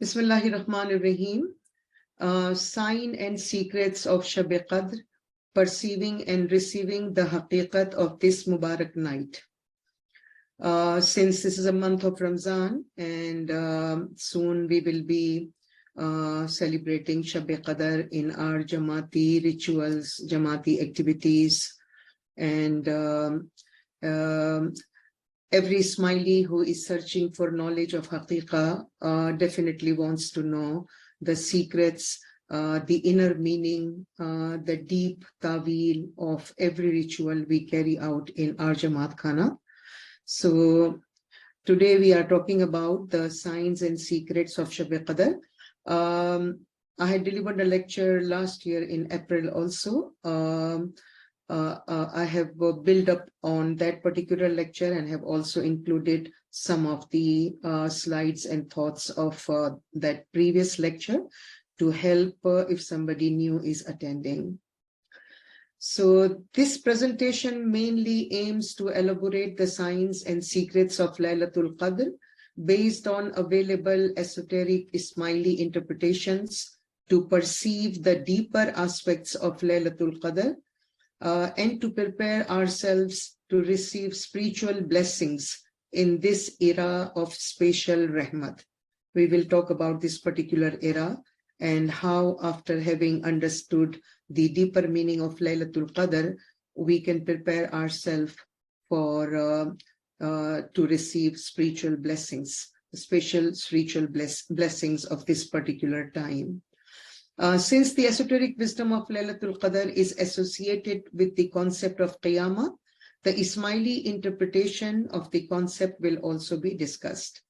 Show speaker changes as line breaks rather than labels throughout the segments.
Bismillahirrahmanirrahim. Sign and secrets of Shab Qadr, perceiving and receiving the haqiqat of this Mubarak night. Since this is a month of Ramzan and soon we will be celebrating Shab Qadr in our Jamaati rituals, Jamaati activities, and every smiley who is searching for knowledge of haqiqah definitely wants to know the secrets, the inner meaning, the deep ta'wil of every ritual we carry out in our Jamaat Khana. So today we are talking about the signs and secrets of Shab Qadr. I had delivered a lecture last year in April also. I have built up on that particular lecture and have also included some of the slides and thoughts of that previous lecture to help if somebody new is attending. So this presentation mainly aims to elaborate the signs and secrets of Laylatul Qadr based on available esoteric Ismaili interpretations to perceive the deeper aspects of Laylatul Qadr and to prepare ourselves to receive spiritual blessings in this era of special rahmat. We will talk about this particular era and how, after having understood the deeper meaning of Laylatul Qadr, we can prepare ourselves for to receive spiritual blessings, special spiritual blessings of this particular time. Since the esoteric wisdom of Laylatul Qadr is associated with the concept of Qiyamah, the Ismaili interpretation of the concept will also be discussed.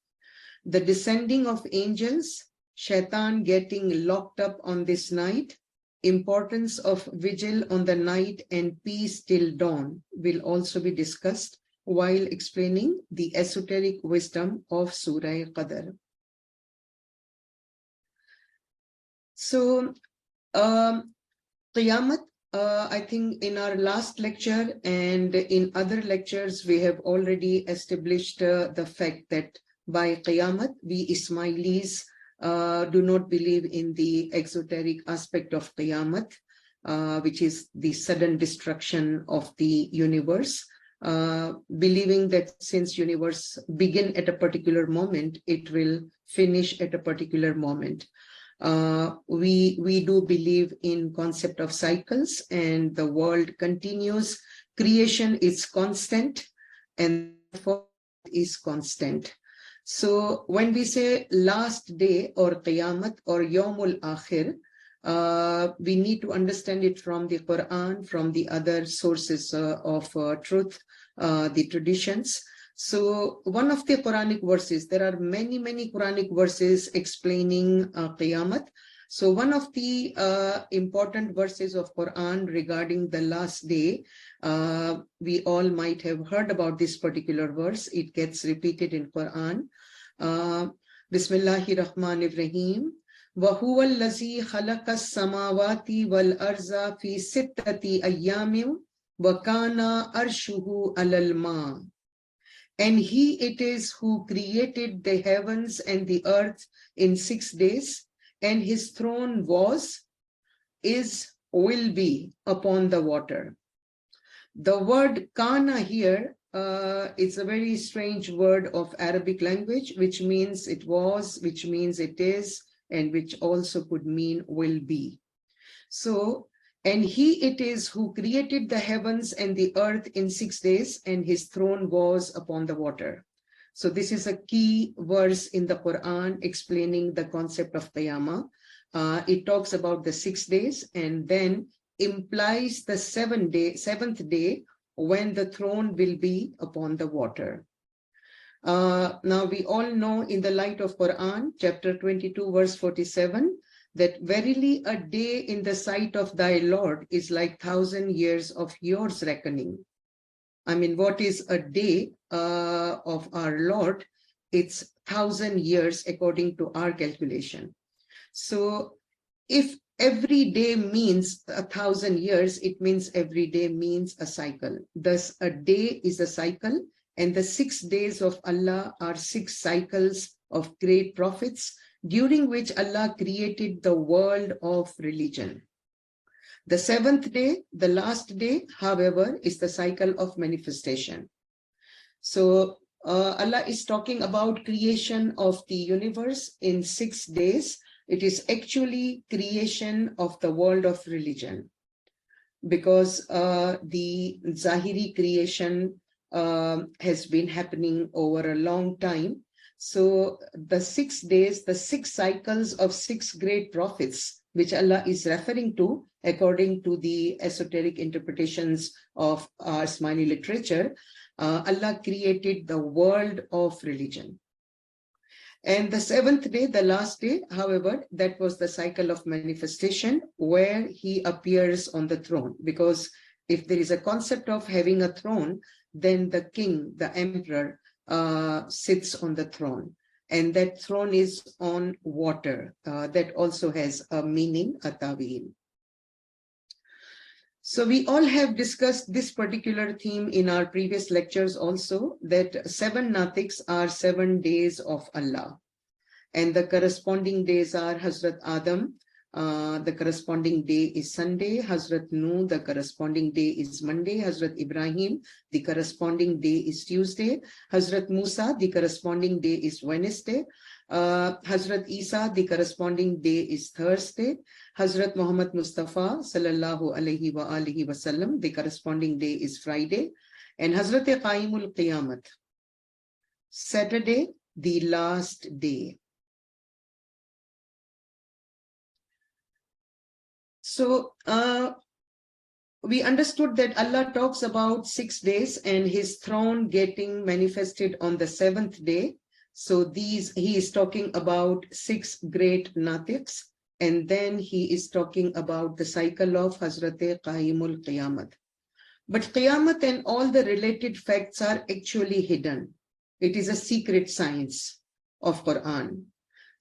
The descending of angels, Shaitan getting locked up on this night, importance of vigil on the night and peace till dawn will also be discussed while explaining the esoteric wisdom of Surah Qadr. So, Qiyamat, I think in our last lecture and in other lectures, we have already established the fact that by Qiyamat, we Ismailis do not believe in the exoteric aspect of Qiyamat, which is the sudden destruction of the universe, believing that since universe begin at a particular moment, it will finish at a particular moment. We do believe in concept of cycles and the world continues. Creation is constant and therefore is constant. So when we say last day or Qiyamat or Yawmul Akhir, we need to understand it from the Quran, from the other sources of truth, the traditions. So one of the Quranic verses, there are many Quranic verses explaining Qiyamat. So one of the important verses of Quran regarding the last day, we all might have heard about this particular verse. It gets repeated in Quran. Bismillahirrahmanirrahim. وَهُوَ الَّذِي خَلَقَ السَّمَاوَاتِ وَالْأَرْضَ فِي سِتَّةِ أَيَّامٍ وَكَانَ عَرْشُهُ عَلَى الْمَاءِ. And he it is who created the heavens and the earth in 6 days, and his throne was, is, will be upon the water. The word kana here is a very strange word of Arabic language, which means it was, which means it is, and which also could mean will be. So, and he it is who created the heavens and the earth in 6 days, and his throne was upon the water. So this is a key verse in the Quran explaining the concept of Qiyamah. It talks about the 6 days and then implies the seventh day when the throne will be upon the water. Now we all know in the light of Quran, chapter 22, verse 47, that verily a day in the sight of thy Lord is like 1,000 years of yours reckoning. I mean, what is a day of our Lord? It's 1,000 years according to our calculation. So if every day means 1,000 years, it means every day means a cycle. Thus, a day is a cycle, and the 6 days of Allah are 6 cycles of great prophets during which Allah created the world of religion. The seventh day, the last day, however, is the cycle of manifestation. So Allah is talking about creation of the universe in 6 days. It is actually creation of the world of religion, because the Zahiri creation has been happening over a long time. So the 6 days, the 6 cycles of 6 great prophets, which Allah is referring to according to the esoteric interpretations of our Ismaili literature, Allah created the world of religion. And the 7th day, the last day, however, that was the cycle of manifestation, where he appears on the throne. Because if there is a concept of having a throne, then the king, the emperor, sits on the throne. And that throne is on water. That also has a meaning, a tawil. So we all have discussed this particular theme in our previous lectures also, that 7 natiks are 7 days of Allah. And the corresponding days are Hazrat Adam, the corresponding day is Sunday, Hazrat Nuh, the corresponding day is Monday, Hazrat Ibrahim, the corresponding day is Tuesday, Hazrat Musa, the corresponding day is Wednesday, Hazrat Isa, the corresponding day is Thursday, Hazrat Muhammad Mustafa sallallahu alaihi wa alihi wasallam, the corresponding day is Friday, and Hazrat Qaimul Qiyamat, Saturday, the last day. So we understood that Allah talks about 6 days and his throne getting manifested on the 7th day. So he is talking about 6 great natiks, and then he is talking about the cycle of Hazrat Qaimul Qiyamat. But Qiyamat and all the related facts are actually hidden. It is a secret science of Quran.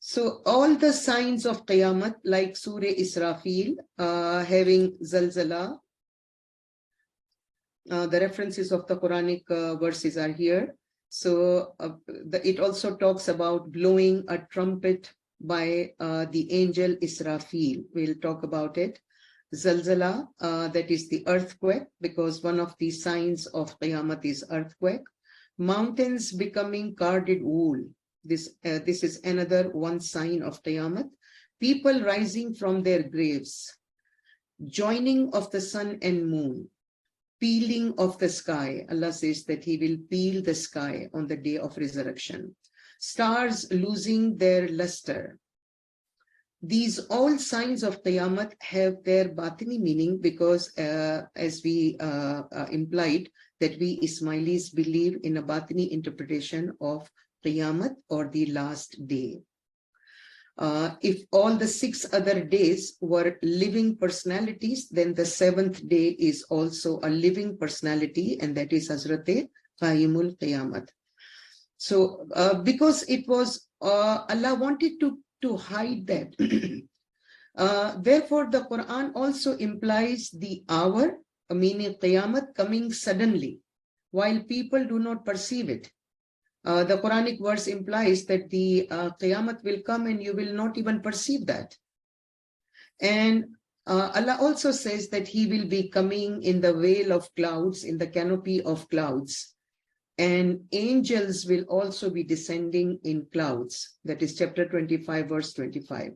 So all the signs of Qiyamah, like Surah Israfil, having Zalzala, the references of the Quranic verses are here. So it also talks about blowing a trumpet by the angel Israfil. We'll talk about it. Zalzala, that is the earthquake, because one of the signs of Qiyamah is earthquake. Mountains becoming carded wool. This is another one sign of Qiyamah. People rising from their graves. Joining of the sun and moon. Peeling of the sky. Allah says that he will peel the sky on the day of resurrection. Stars losing their luster. These all signs of Qiyamah have their batini meaning, because as we implied, that we Ismailis believe in a batini interpretation of Qiyamah, or the last day. If all the 6 other days were living personalities, then the 7th day is also a living personality, and that is Hazrat Qaimul Qiyamat. So because it was, Allah wanted to hide that. Therefore, the Quran also implies the hour, meaning Qiyamah, coming suddenly, while people do not perceive it. The Quranic verse implies that the Qiyamah will come and you will not even perceive that. And Allah also says that he will be coming in the veil of clouds, in the canopy of clouds. And angels will also be descending in clouds. That is chapter 25, verse 25.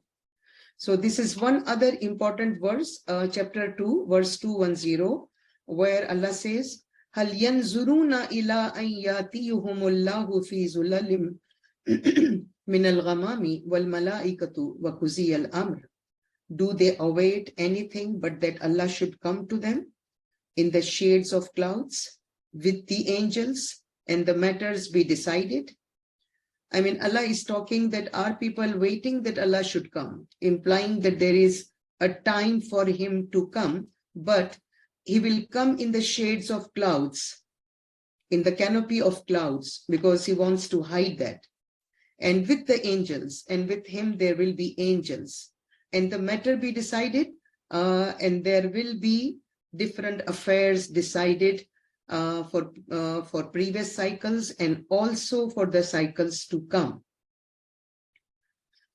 So this is one other important verse, chapter 2, verse 210, where Allah says, هل ينظرون إلى أن يأتيهم الله في ظلال من الغمام والملائكة وقضي الأمر. Do they await anything but that Allah should come to them in the shades of clouds with the angels and the matters be decided? I mean, Allah is talking that are people waiting that Allah should come, implying that there is a time for him to come, but he will come in the shades of clouds, in the canopy of clouds, because he wants to hide that. And with the angels, and with him there will be angels. And the matter be decided, and there will be different affairs decided for previous cycles and also for the cycles to come.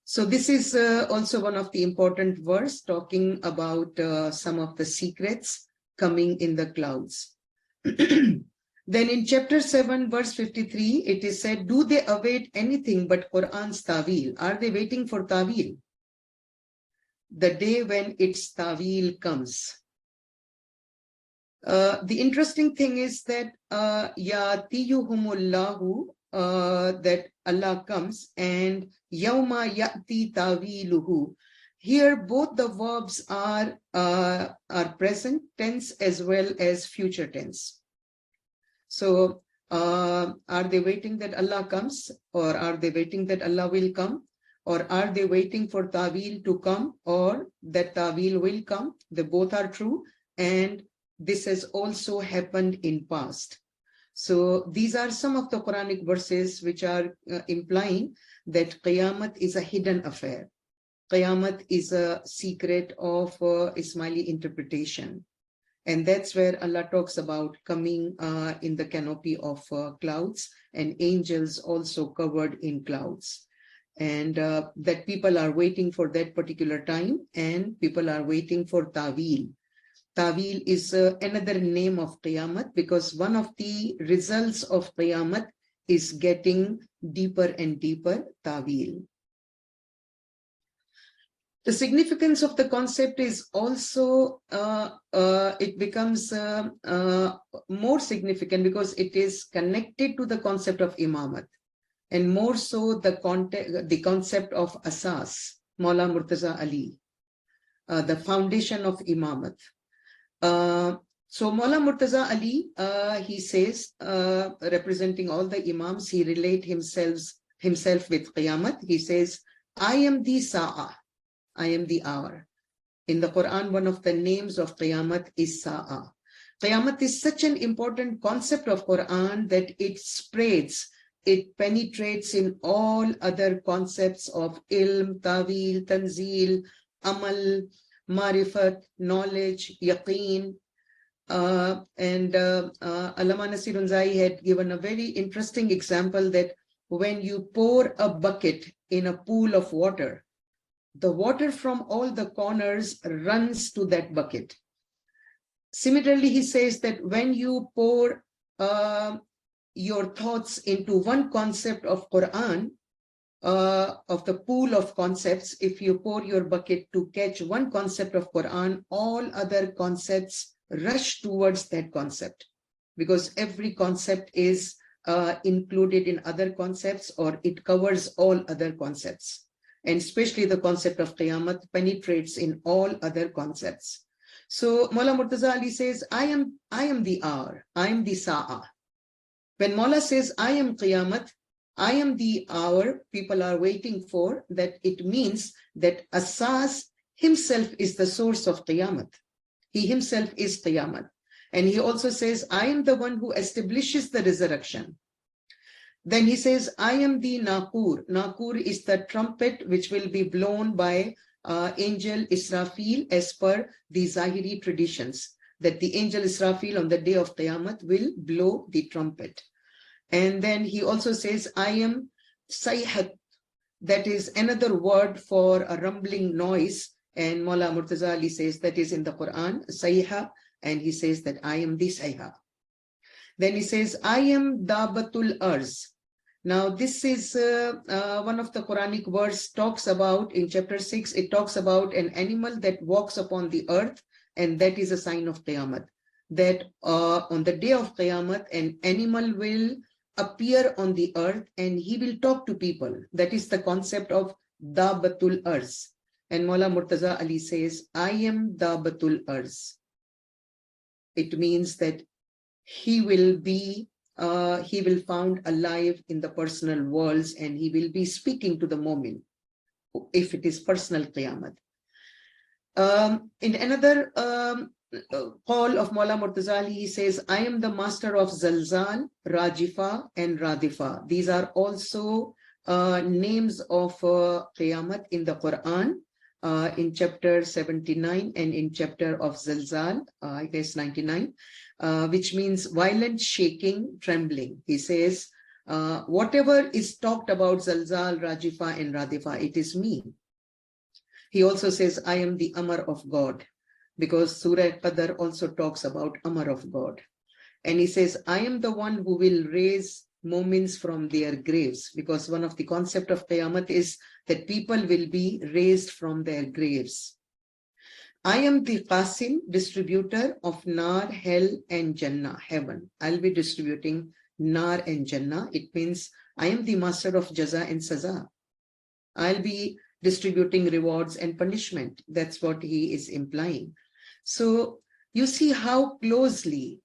So this is also one of the important verse talking about some of the secrets coming in the clouds. Then in chapter 7, verse 53, it is said, do they await anything but Quran's ta'wil? Are they waiting for ta'wil? The day when its ta'wil comes. The interesting thing is that yatiyuhumullahu, that Allah comes, and yawma ya'ti tawiluhu. Here both the verbs are present tense as well as future tense. So are they waiting that Allah comes, or are they waiting that Allah will come, or are they waiting for ta'wil to come, or that ta'wil will come? They both are true, and this has also happened in past. So these are some of the Quranic verses which are implying that Qiyamah is a hidden affair. Qiyamah is a secret of Ismaili interpretation. And that's where Allah talks about coming in the canopy of clouds, and angels also covered in clouds. And that people are waiting for that particular time, and people are waiting for ta'wil. Ta'wil is another name of Qiyamah, because one of the results of Qiyamah is getting deeper and deeper ta'wil. The significance of the concept is also, it becomes more significant because it is connected to the concept of imamat, and more so the concept of Asas, Maula Murtaza Ali, the foundation of imamat. So Maula Murtaza Ali, he says, representing all the imams, he relates himself with Qiyamah. He says, I am the Sa'ah. I am the hour. In the Quran, one of the names of Qiyamah is Sa'ah. Qiyamah is such an important concept of Quran that it spreads, it penetrates in all other concepts of ilm, ta'wil, tanzil, amal, marifat, knowledge, yaqeen. And Allama Nasirun Zai had given a very interesting example that when you pour a bucket in a pool of water, the water from all the corners runs to that bucket. Similarly, he says that when you pour your thoughts into one concept of Quran, of the pool of concepts, if you pour your bucket to catch one concept of Quran, all other concepts rush towards that concept, because every concept is included in other concepts, or it covers all other concepts. And especially the concept of Qiyamah penetrates in all other concepts. So Maula Murtaza Ali says, I am the hour, I am the Sa'ah. When Maula says, I am Qiyamah, I am the hour people are waiting for, that it means that Asas himself is the source of Qiyamah. He himself is Qiyamah. And he also says, I am the one who establishes the resurrection. Then he says, I am the Naqur. Naqur is the trumpet which will be blown by angel Israfil, as per the Zahiri traditions, that the angel Israfil on the day of Qiyamah will blow the trumpet. And then he also says, I am Sayhat. That is another word for a rumbling noise. And Maula Murtaza Ali says that is in the Quran, Sayha, and he says that I am the Sayha. Then he says, I am Dabatul Arz. Now this is one of the Quranic verse talks about, in chapter 6, it talks about an animal that walks upon the earth, and that is a sign of Qiyamah. That on the day of Qiyamah, an animal will appear on the earth and he will talk to people. That is the concept of Dabatul Arz. And Maula Murtaza Ali says, I am Dabatul Arz. It means that he will found alive in the personal worlds, and he will be speaking to the moment, if it is personal Qiyamah. In another call of Maula Murtaza Ali, he says, I am the master of Zalzal, Rajifa, and Radifa. These are also names of Qiyamah in the Quran, in chapter 79 and in chapter of Zalzal, I guess 99, which means violent shaking, trembling. He says, Whatever is talked about Zalzal, Rajifa, and Radifa, it is me. He also says, I am the Amar of God, because Surah Qadr also talks about Amar of God. And he says, I am the one who will raise moments from their graves, because one of the concept of Qiyamah is that people will be raised from their graves. I am the Qasim, distributor of Nar, Hell, and Jannah, heaven. I'll be distributing Nar and Jannah. It means I am the master of Jaza and Saza. I'll be distributing rewards and punishment. That's what he is implying. So you see how closely,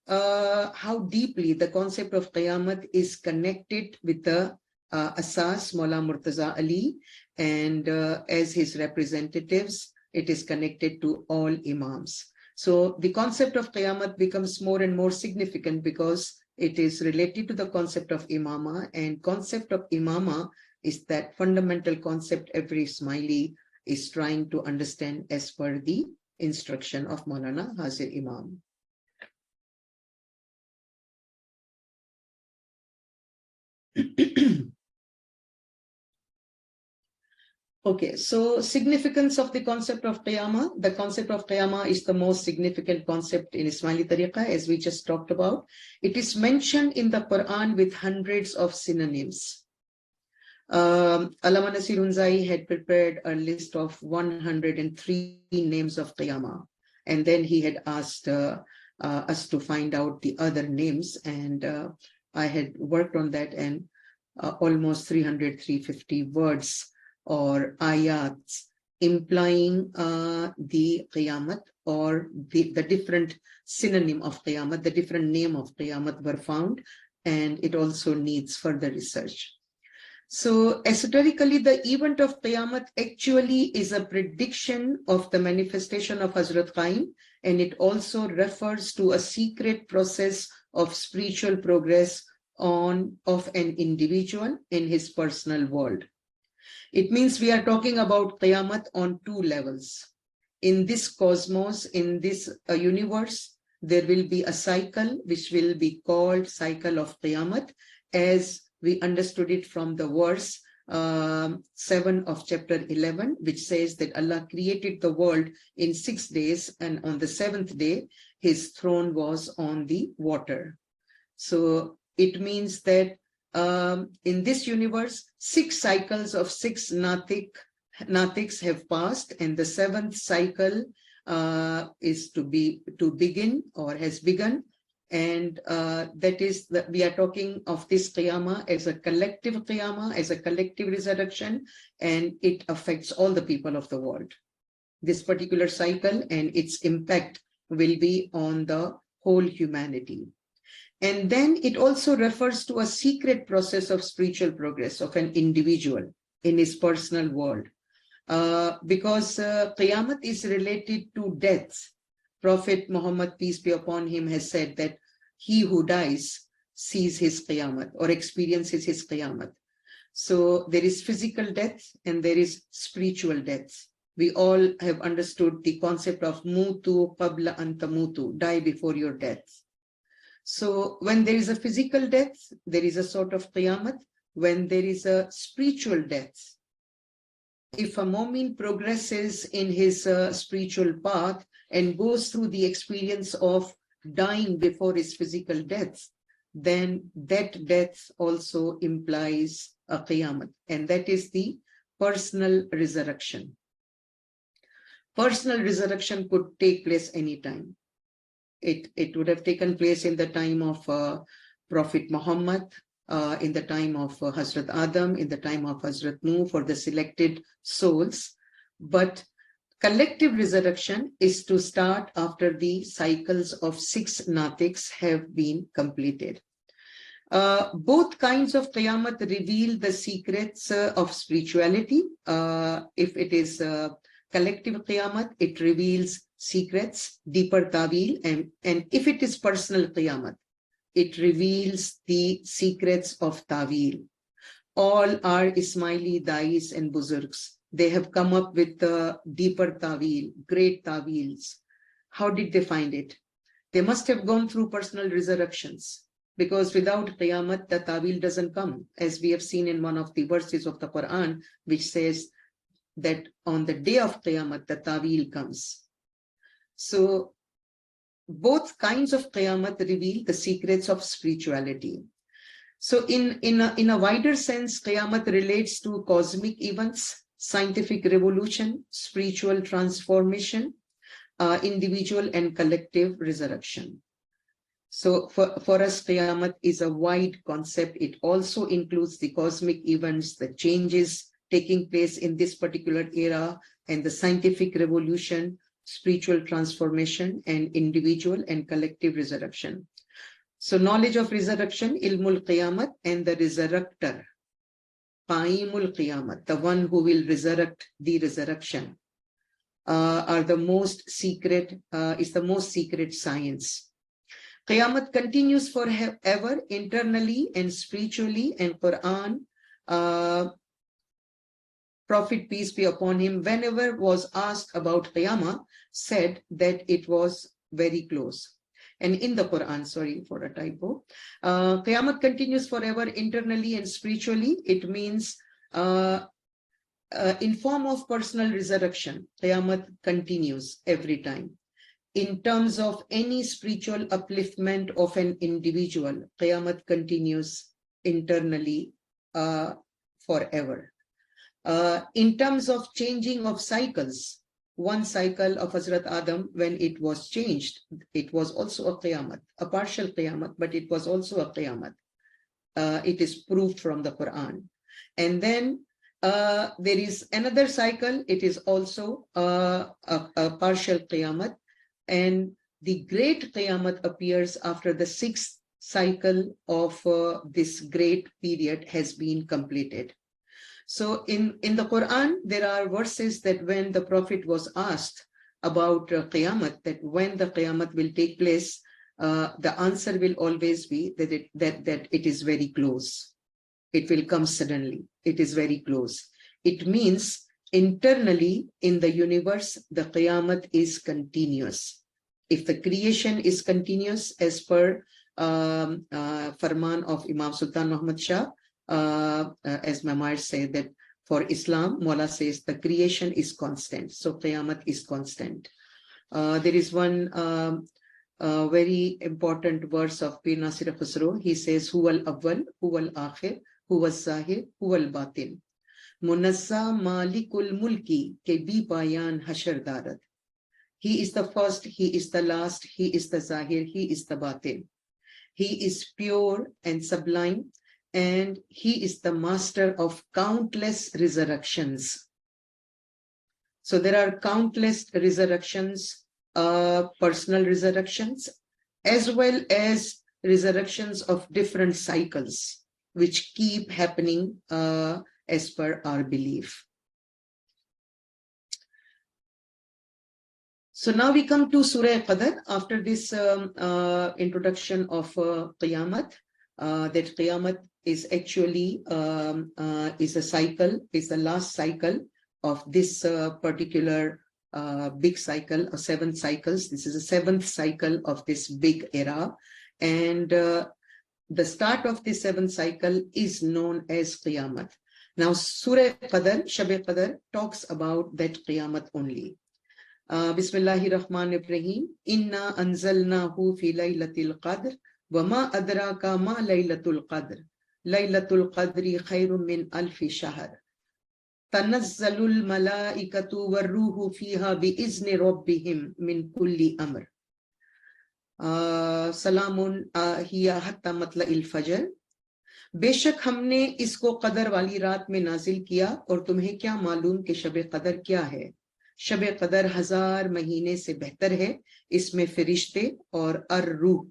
how deeply the concept of Qiyamah is connected with the Asas, Maula Murtaza Ali, and as his representatives, it is connected to all Imams. So the concept of Qiyamah becomes more and more significant because it is related to the concept of Imama, and concept of Imama is that fundamental concept every Ismaili is trying to understand as per the instruction of Maulana Hazir Imam. Okay, so significance of the concept of Qiyamah. The concept of Qiyamah is the most significant concept in Ismaili Tariqa, as we just talked about. It is mentioned in the Quran with hundreds of synonyms. Allama Nasir Unzai had prepared a list of 103 names of Qiyamah, and then he had asked us to find out the other names, and I had worked on that, and almost 350 words or ayats implying the Qiyamah, or the different synonym of Qiyamah, the different name of Qiyamah were found, and it also needs further research. So esoterically, the event of Qiyamah actually is a prediction of the manifestation of Hazrat Qaim, and it also refers to a secret process of spiritual progress of an individual in his personal world. It means we are talking about Qiyamah on two levels. In this cosmos, in this universe, there will be a cycle which will be called cycle of Qiyamah, as we understood it from the verse 7 of chapter 11, which says that Allah created the world in 6 days, and on the 7th day, his throne was on the water. So it means that in this universe, 6 cycles of 6 natiks have passed, and the 7th cycle is to begin or has begun, and that is that we are talking of this Qiyamah as a collective Qiyamah, as a collective resurrection, and it affects all the people of the world. This particular cycle and its impact will be on the whole humanity. And then it also refers to a secret process of spiritual progress of an individual in his personal world. Because Qiyamah is related to death. Prophet Muhammad, peace be upon him, has said that he who dies sees his Qiyamah or experiences his Qiyamah. So there is physical death and there is spiritual death. We all have understood the concept of mutu qabla an tamutu, die before your death. So when there is a physical death, there is a sort of Qiyamah. When there is a spiritual death, if a mu'min progresses in his spiritual path and goes through the experience of dying before his physical death, then that death also implies a Qiyamah, and that is the personal resurrection. Personal resurrection could take place anytime. It would have taken place in the time of Prophet Muhammad, in the time of Hazrat Adam, in the time of Hazrat Nuh, for the selected souls. But collective resurrection is to start after the cycles of 6 natiks have been completed. Both kinds of Qiyamah reveal the secrets of spirituality. If it is collective Qiyamah, it reveals secrets, deeper Tawil, and if it is personal Qiyamah, it reveals the secrets of Tawil. All are Ismaili Dais and Buzurgs. They have come up with the deeper Tawil, great Tawils. How did they find it? They must have gone through personal resurrections. because without Qiyamah, the Tawil doesn't come, as we have seen in one of the verses of the Quran, which says that on the day of Qiyamah, the Tawil comes. So both kinds of Qiyamah reveal the secrets of spirituality. So in a wider sense, Qiyamah relates to cosmic events, scientific revolution, spiritual transformation, individual and collective resurrection. So for us, Qiyamah is a wide concept. It also includes the cosmic events, the changes taking place in this particular era, and the scientific revolution, spiritual transformation, and individual and collective resurrection. So knowledge of resurrection, ilmul Qiyamah, and the resurrector, Qaimul Qiyamah, the one who will resurrect the resurrection, are the most secret, is the most secret science. Qiyamah continues forever, internally and spiritually, and Quran, Prophet, peace be upon him, whenever was asked about Qiyamah, said that it was very close. And in the Quran, sorry for a typo, Qiyamah continues forever, internally and spiritually. It means in form of personal resurrection, Qiyamah continues every time. In terms of any spiritual upliftment of an individual, Qiyamah continues internally forever. In terms of changing of cycles, one cycle of Hazrat Adam, when it was changed, it was also a Qiyamah, a partial Qiyamah, but it was also a Qiyamah. It is proved from the Quran. And then there is another cycle, it is also a partial Qiyamah. And the great Qiyamah appears after the sixth cycle of this great period has been completed. So in the Quran, there are verses that when the Prophet was asked about Qiyamah, that when the Qiyamah will take place, the answer will always be that it is very close. It will come suddenly. It is very close. It means internally in the universe, the Qiyamah is continuous. If the creation is continuous as per Farman of Imam Sultan Muhammad Shah, as Mamar said that for Islam, Mullah says the creation is constant. So Qiyamah is constant. There is one very important verse of Pir Nasir Khusro. He says, Huwal Awwal, Huwal Akhir, Huwal Zahir, Huwal Batin. Munazza Malikul Mulki ke bi payan hashar darat. He is the first, he is the last, he is the Zahir, he is the Batin. He is pure and sublime, and he is the master of countless resurrections. So there are countless resurrections, personal resurrections, as well as resurrections of different cycles, which keep happening as per our belief. So now we come to Surah Qadr. After this introduction of Qiyamah, that Qiyamah is actually is a cycle, is the last cycle of this particular big cycle of 7 cycles. This is the 7th cycle of this big era, and the start of this 7th cycle is known as Qiyamah. Now Surah Qadr, Shab Qadr, talks about that Qiyamah only. Bismillahir Rahmanir Rahim. Inna anzalnahu fi laylatil qadr wa ma adraka ma laylatul qadr. Laylatul qadri khayrun min alfi shahr. Tanazzalul malaikatu warruhu fiha bi izni rabbihim min kulli amr. Salamun hiya hatta matla'il fajr. बेशक हमने इसको कदर वाली रात में नाजिल किया, और तुम्हें क्या मालूम कि शब कदर क्या है। शब कदर 1000 महीने से बेहतर है। इसमें फरिश्ते और रूह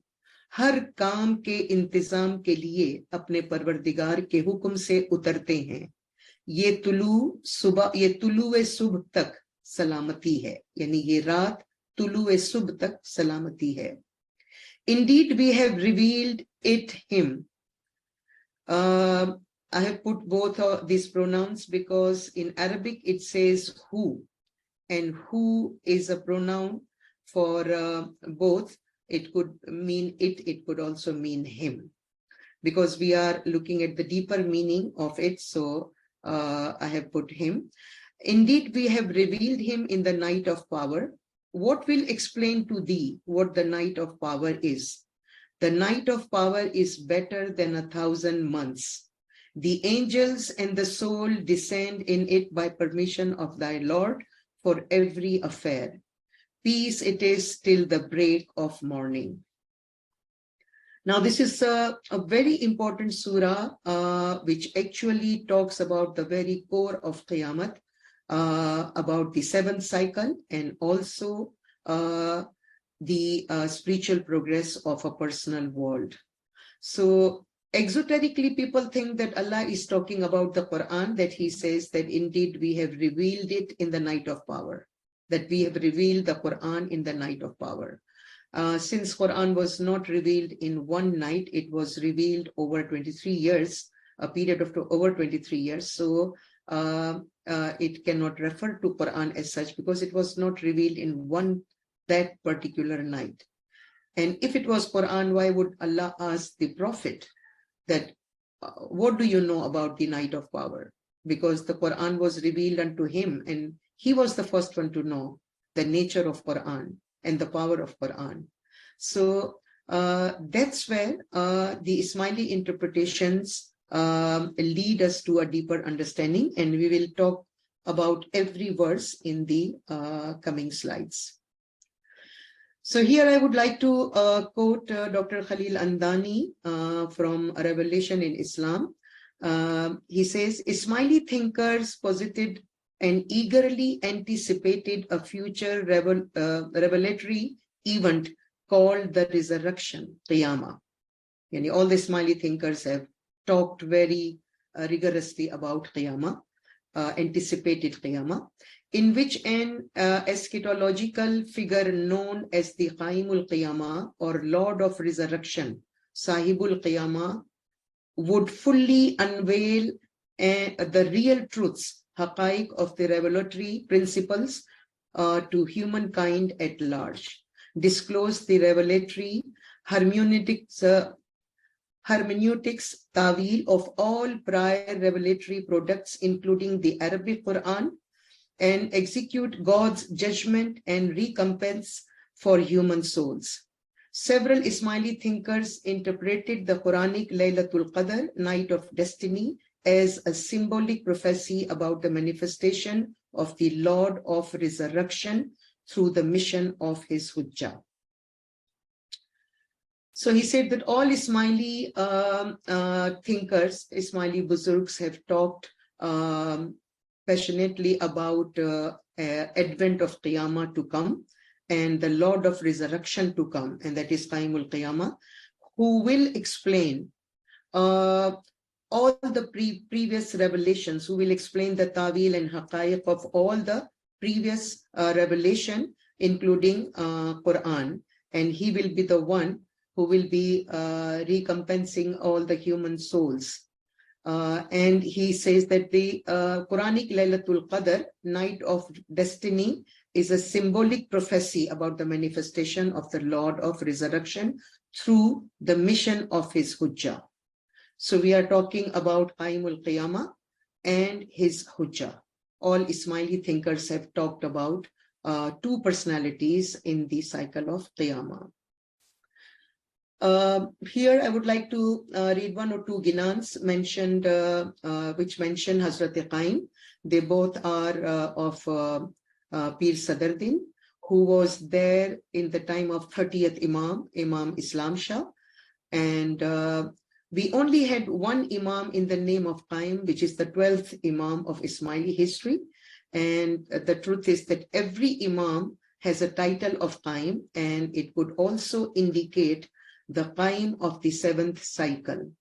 हर काम के इंतजाम के लिए अपने परवरदिगार के हुक्म से उतरते हैं। ये तुलुए सुबह तक सलामती है, यानी ये रात तुलुए सुबह तक सलामती है। Indeed, we have revealed it him. I have put both of these pronouns because in Arabic it says who, and who is a pronoun for both. It could mean it could also mean him. because we are looking at the deeper meaning of it. So I have put him. Indeed, we have revealed him in the night of power. What will explain to thee what the night of power is? The night of power is better than 1,000 months. The angels and the soul descend in it by permission of thy Lord for every affair. Peace it is till the break of morning. Now, this is a very important surah, which actually talks about the very core of Qiyamah, about the seventh cycle, and also the spiritual progress of a personal world. So exoterically, people think that Allah is talking about the Quran, that he says that indeed we have revealed it in the night of power, that we have revealed the Quran in the night of power. Since Quran was not revealed in one night, it was revealed over 23 years, a period of over 23 years. So it cannot refer to Quran as such, because it was not revealed in that particular night. And if it was Quran, why would Allah ask the Prophet that, what do you know about the night of power? Because the Quran was revealed unto him, and he was the first one to know the nature of Quran and the power of Quran. So that's where the Ismaili interpretations lead us to a deeper understanding, and we will talk about every verse in the coming slides. So here I would like to quote Dr. Khalil Andani from A Revelation in Islam. He says, Ismaili thinkers posited and eagerly anticipated a future revelatory event called the resurrection, Qiyamah. And all the Ismaili thinkers have talked very rigorously about Qiyamah, anticipated Qiyamah, in which an eschatological figure known as the Qaimul Qiyamah, or Lord of Resurrection, Sahibul Qiyamah, would fully unveil the real truths, haqaiq of the revelatory principles to humankind at large, disclose the revelatory hermeneutics, tawil of all prior revelatory products, including the Arabic Quran, and execute God's judgment and recompense for human souls. Several Ismaili thinkers interpreted the Quranic Laylatul Qadr, Night of Destiny, as a symbolic prophecy about the manifestation of the Lord of Resurrection through the mission of his Hujjah. So he said that all Ismaili thinkers, Ismaili Buzurgs, have talked passionately about advent of Qiyamah to come and the Lord of Resurrection to come, and that is Qaimul Qiyamah, who will explain all the previous revelations, who will explain the Tawil and Haqaiq of all the previous revelation, including Quran, and he will be the one who will be recompensing all the human souls. And he says that the Quranic Laylatul Qadr, Night of Destiny, is a symbolic prophecy about the manifestation of the Lord of Resurrection through the mission of his Hujjah. So we are talking about Qaimul Qiyamah and his Hujjah. All Ismaili thinkers have talked about two personalities in the cycle of Qiyamah. Here I would like to read one or two ginans mentioned, which mention Hazrat Qaim. They both are of Pir Sadruddin, who was there in the time of 30th Imam Islam Shah. And we only had one Imam in the name of Qaim, which is the 12th Imam of Ismaili history. And the truth is that every Imam has a title of Qaim, and it could also indicate the Qaim of the seventh cycle.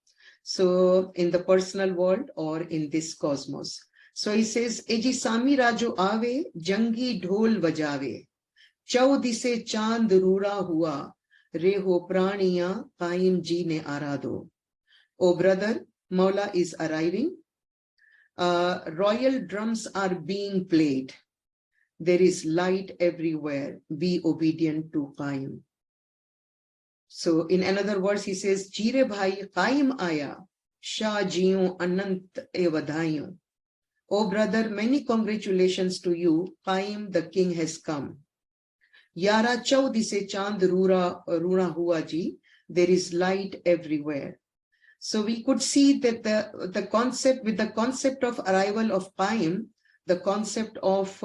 So in the personal world or in this cosmos. So he says, Eji Sami Rajo Ave, Jangi Dhol Vajave, Chau Dise Chand Rura Hua, Reho Praniya Qaim Ji Ne Arado. O brother, Maula is arriving. Royal drums are being played. There is light everywhere. Be obedient to Qaim. So in another verse, he says, Jire bhai qaim aya, Shah jiyon anant e vadhayon. Oh brother, many congratulations to you. Qaim, the king has come. Yara chaudi se chand runa hua ji. There is light everywhere. So we could see that the concept of arrival of Qaim, the concept of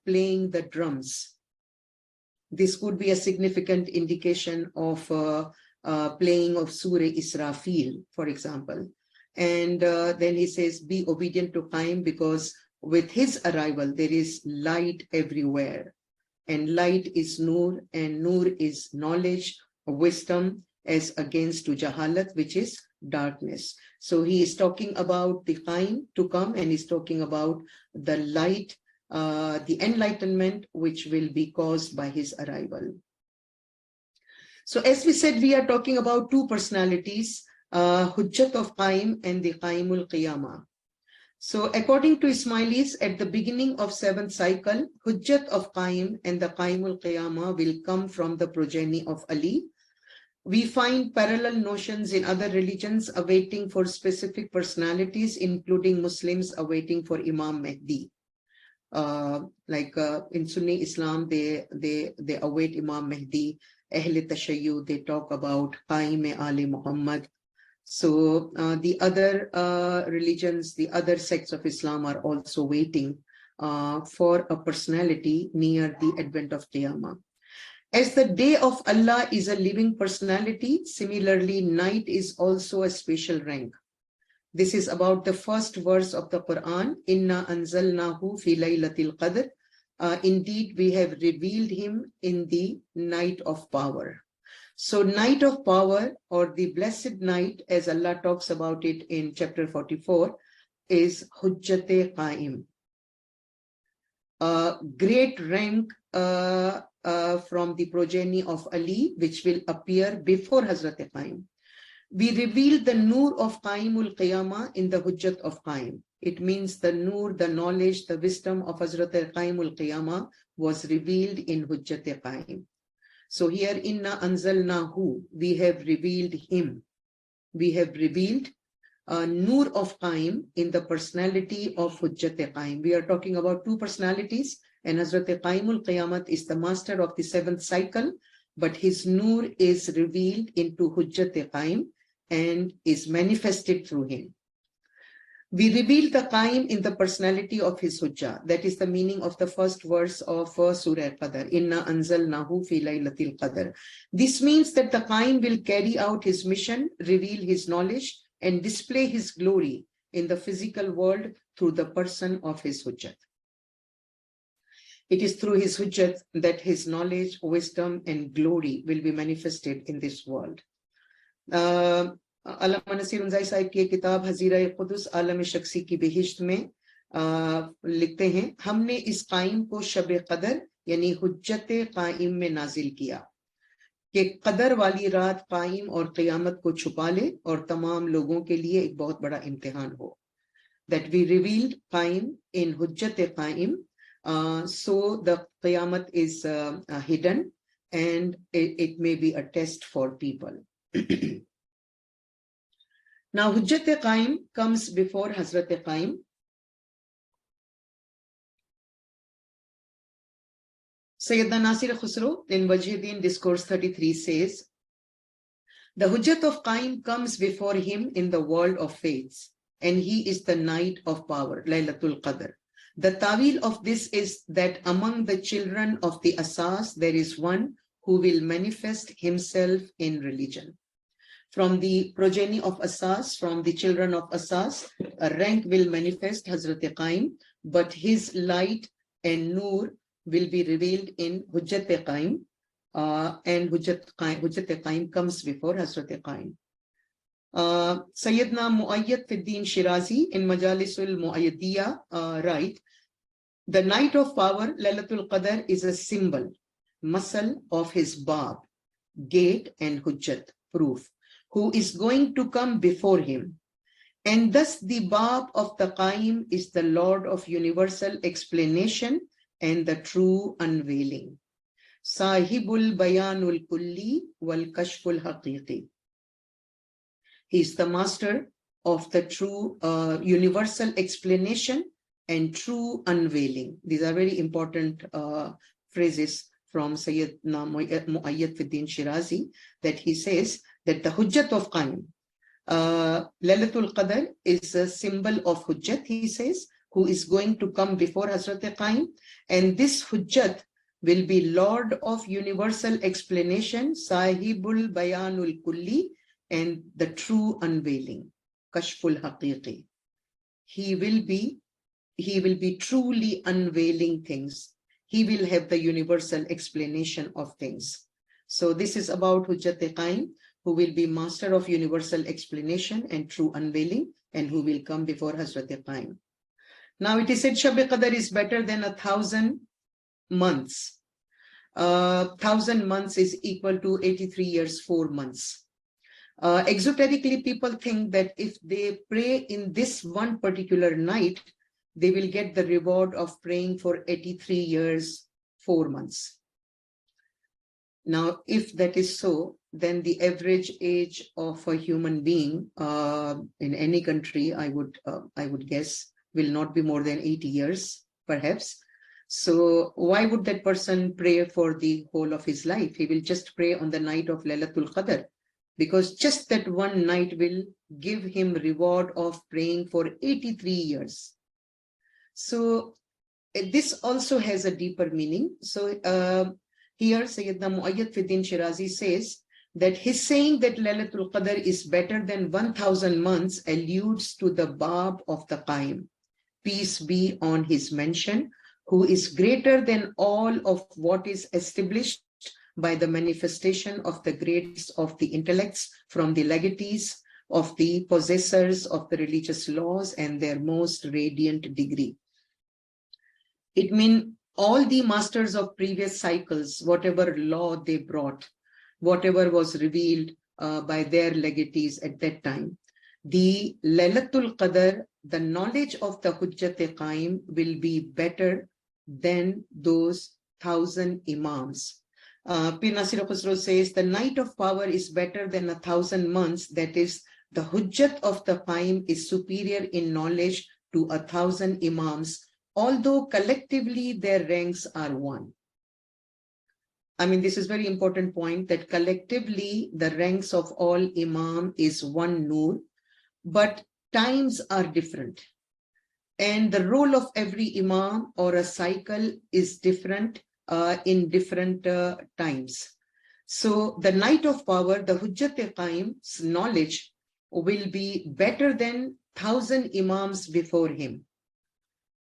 playing the drums. This could be a significant indication of playing of Surah Israfil, for example. And then he says, be obedient to Qaim, because with his arrival, there is light everywhere. And light is Nur, and Nur is knowledge, wisdom, as against to Jahalat, which is darkness. So he is talking about the Qaim to come, and he's talking about the light, the enlightenment, which will be caused by his arrival. So as we said, we are talking about two personalities, Hujjat of Qaim and the Qaimul Qiyamah. So according to Ismailis, at the beginning of 7th cycle, Hujjat of Qaim and the Qaimul Qiyamah will come from the progeny of Ali. We find parallel notions in other religions awaiting for specific personalities, including Muslims awaiting for Imam Mahdi. In Sunni Islam, they await Imam Mahdi. Ahl Tashayyu, they talk about Qaim Ali Muhammad. So the other religions, the other sects of Islam are also waiting for a personality near the advent of Qiyamah. As the day of Allah is a living personality, similarly, night is also a special rank. This is about the first verse of the Quran, Inna anzalnahu fi laylatil qadr. Indeed, we have revealed him in the night of power. So night of power, or the blessed night, as Allah talks about it in chapter 44, is Hujjat Qaim. Great rank from the progeny of Ali, which will appear before Hazrat Qaim. We reveal the Nur of Qaimul Qiyamah in the Hujjat of Qaim. It means the Nur, the knowledge, the wisdom of Hazrat Qaimul Qiyamah was revealed in Hujjat Qaim. So here, Inna anzalnahu, we have revealed him. We have revealed Nur of Qaim in the personality of Hujjat Qaim. We are talking about two personalities, and Hazrat Qaimul Qiyamat is the master of the 7th cycle, but his Nur is revealed into Hujjat Qaim and is manifested through him. We reveal the Qaim in the personality of his Hujjah. That is the meaning of the first verse of Surah Qadr. Inna anzalnahu fi laylatil qadr. This means that the Qaim will carry out his mission, reveal his knowledge, and display his glory in the physical world through the person of his Hujjat. It is through his Hujjat that his knowledge, wisdom, and glory will be manifested in this world. अल्लामा नसीर उनजाई साहिब की किताब हजीरा कुदस आलम शख्सी की बिहिश्त में लिखते हैं, हमने इस कायम को शब कदर यानी हुज्जत कायम में नाजिल किया कि कदर वाली रात कायम और क़यामत को छुपा ले और तमाम लोगों के लिए एक बहुत बड़ा इम्तिहान हो. That we revealed कायम in हुज्जत कायम, so the क़यामत is hidden, and it may be a test for people. Now, Hujjat Qaim comes before Hazrat Qaim. Sayyidina Nasir Khusro in Wajhiddin Discourse 33 says, the Hujjat of Qaim comes before him in the world of faiths, and he is the night of power, Laylatul Qadr. The tawil of this is that among the children of the Asas, there is one who will manifest himself in religion. From the progeny of Asas, from the children of Asas, a rank will manifest Hazrat Qaim, but his light and Nur will be revealed in Hujjat Qaim, and Hujjat Qaim comes before Hazrat Qaim. Sayyidina Muayyad Fiddin Shirazi in Majalisul Muayyadiyya write, the night of power, Laylatul Qadr, is a symbol, masal of his Bab, gate and Hujjat, proof, who is going to come before him. And thus the Bab of the Qaim is the Lord of universal explanation and the true unveiling. Sahibul Bayanul Kulli wal Kashful Haqiqi. He is the master of the true universal explanation and true unveiling. These are very important phrases from Sayyidina Muayyad Fiddin Shirazi, that he says that the Hujjat of Qaim, Lailatul Qadr is a symbol of Hujjat, he says, who is going to come before Hazrat Qaim, and this Hujjat will be Lord of universal explanation, Sahibul Bayanul Kulli, and the true unveiling, Kashful Haqiqi. He will be truly unveiling things. He will have the universal explanation of things. So this is about Hujjat Qaim, who will be master of universal explanation and true unveiling, and who will come before Hazrat Qaim. Now it is said Shab Qadr is better than 1,000 months. 1,000 months is equal to 83 years, 4 months. Exoterically, people think that if they pray in this one particular night, they will get the reward of praying for 83 years, 4 months. Now, if that is so, then the average age of a human being in any country, I would guess, will not be more than 80 years, perhaps. So why would that person pray for the whole of his life? He will just pray on the night of Lailatul Qadr, because just that one night will give him reward of praying for 83 years. So this also has a deeper meaning. So here Sayyidina Muayyad Fiddin Shirazi says that his saying that Lailatul Qadr is better than 1,000 months alludes to the Bab of the Qaim, peace be on his mention, who is greater than all of what is established by the manifestation of the greatest of the intellects from the legatees of the possessors of the religious laws and their most radiant degree. It means all the masters of previous cycles, whatever law they brought, whatever was revealed by their legatees at that time, the Lailatul Qadr, the knowledge of the Hujjat Qaim will be better than those 1,000 Imams. Pir Nasir Khusro says the night of power is better than 1,000 months. That is, the Hujjat of the Qaim is superior in knowledge to 1,000 Imams, although collectively their ranks are one. I mean, this is very important point, that collectively the ranks of all Imam is one Nur, but times are different. And the role of every Imam or a cycle is different in different times. So the night of power, the Hujjat Qaim's knowledge will be better than 1,000 Imams before him.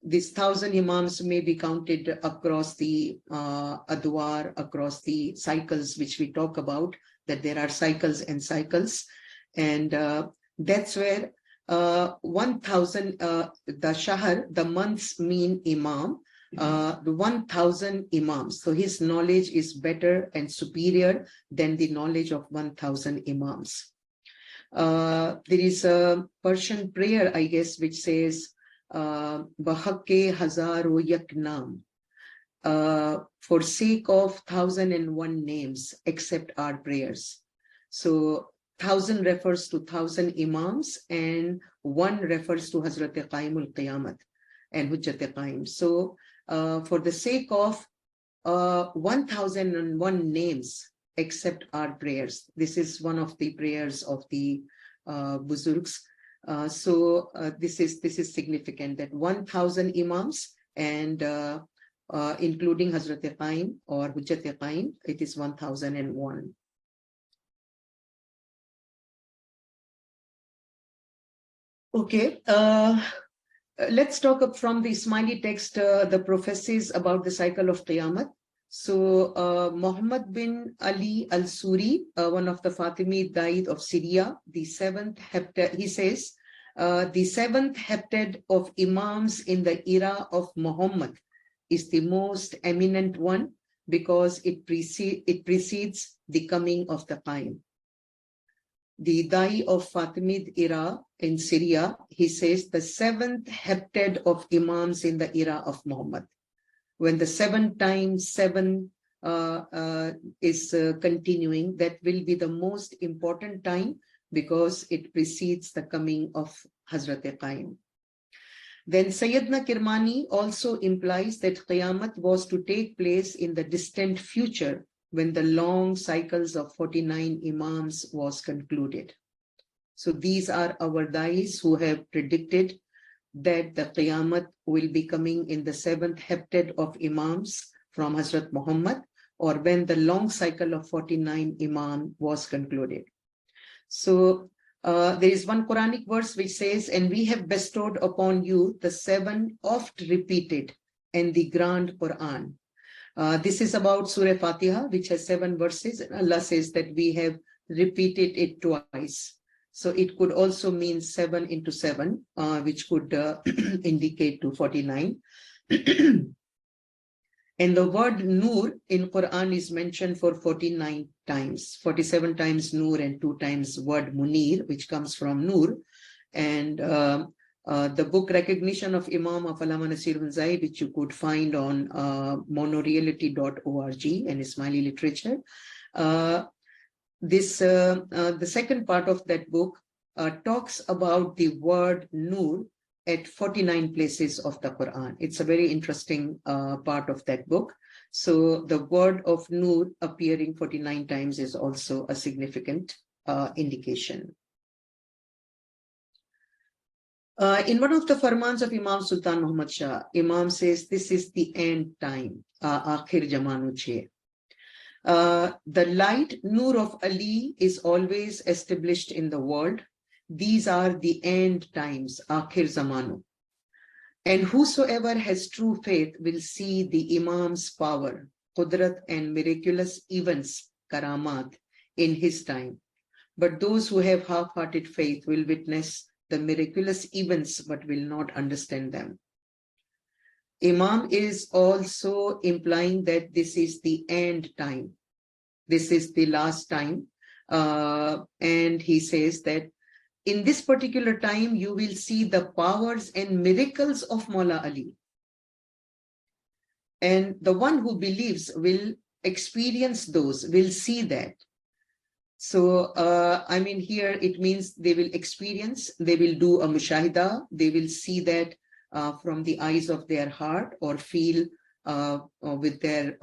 These 1,000 Imams may be counted across the Adwar, across the cycles which we talk about, that there are cycles and cycles. And that's where 1,000, the Shahr, the months mean Imam, the 1,000 Imams. So his knowledge is better and superior than the knowledge of 1,000 Imams. There is a Persian prayer, I guess, which says, Bahakke Hazaro Yak Naam, for sake of 1,001 names, except our prayers. So 1,000 refers to 1,000 Imams, and 1 refers to Hazrat Qaimul Qiyamat and Hujjat Qaim. So for the sake of 1,001 names, except our prayers. This is one of the prayers of the Buzurgs. So this is significant, that 1,000 Imams and including Hazrat Qaim or Hujjat Qaim, it is 1,001. Okay, let's talk up from the smiley text, the prophecies about the cycle of Qiyamah. So Muhammad bin Ali al-Suri, one of the Fatimid Daid of Syria, the 7th heptad, he says, the 7th heptad of Imams in the era of Muhammad is the most eminent one, because it precedes the coming of the Qaim. The Dai of Fatimid era in Syria, he says the 7th heptad of Imams in the era of Muhammad. When the 7 times 7 continuing, that will be the most important time because it precedes the coming of Hazrat Qaim. Then Sayyidina Kirmani also implies that Qiyamah was to take place in the distant future when the long cycles of 49 Imams was concluded. So these are our dais who have predicted that the Qiyamah will be coming in the 7th heptad of Imams from Hazrat Muhammad, or when the long cycle of 49 Imam was concluded. So there is one Quranic verse which says, and we have bestowed upon you the 7 oft repeated and the grand Quran. This is about Surah Fatiha, which has 7 verses. And Allah says that we have repeated it twice. So it could also mean 7 into 7, which could indicate to 49. And the word Nur in Quran is mentioned for 49 times, 47 times Nur and 2 times word Munir, which comes from Nur. And the book Recognition of Imam of Allama Nasir Hunzai, which you could find on monoreality.org and Ismaili literature. The second part of that book talks about the word Nur at 49 places of the Quran. It's a very interesting part of that book. So the word of Nur appearing 49 times is also a significant indication. In one of the farmans of Imam Sultan Muhammad Shah, Imam says, this is the end time, Akhir Jamanu Che. The light Nur of Ali is always established in the world. These are the end times, Akhir Zamanu. And whosoever has true faith will see the Imam's power, Qudrat, and miraculous events, Karamat, in his time. But those who have half-hearted faith will witness the miraculous events but will not understand them. Imam is also implying that this is the end time. This is the last time. And he says that in this particular time, you will see the powers and miracles of Mawla Ali. And the one who believes will experience those, will see that. So, I mean, here it means they will experience, they will do a mushahida, they will see that from the eyes of their heart, or feel with their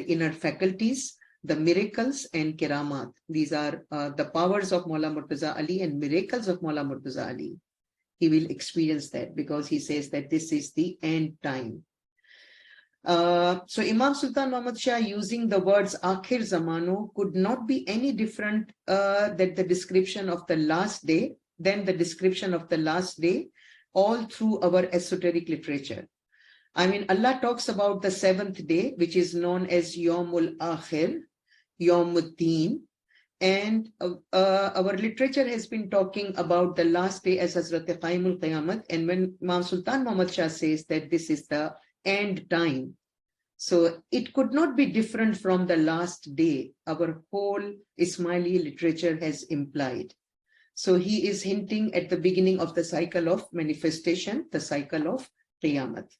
inner faculties, the miracles and kiramat. These are the powers of Mawla Murtaza Ali and miracles of Mawla Murtaza Ali. He will experience that because he says that this is the end time. So Imam Sultan Muhammad Shah, using the words Akhir Zamanu, could not be any different than the description of the last day, all through our esoteric literature. I mean, Allah talks about the 7th day, which is known as Yawmul Akhir, Yawmuddin, and our literature has been talking about the last day as Hazrat Qaimul Qiyamat, and when Imam Sultan Muhammad Shah says that this is the end time, so it could not be different from the last day. Our whole Ismaili literature has implied. So he is hinting at the beginning of the cycle of manifestation, the cycle of Qiyamat.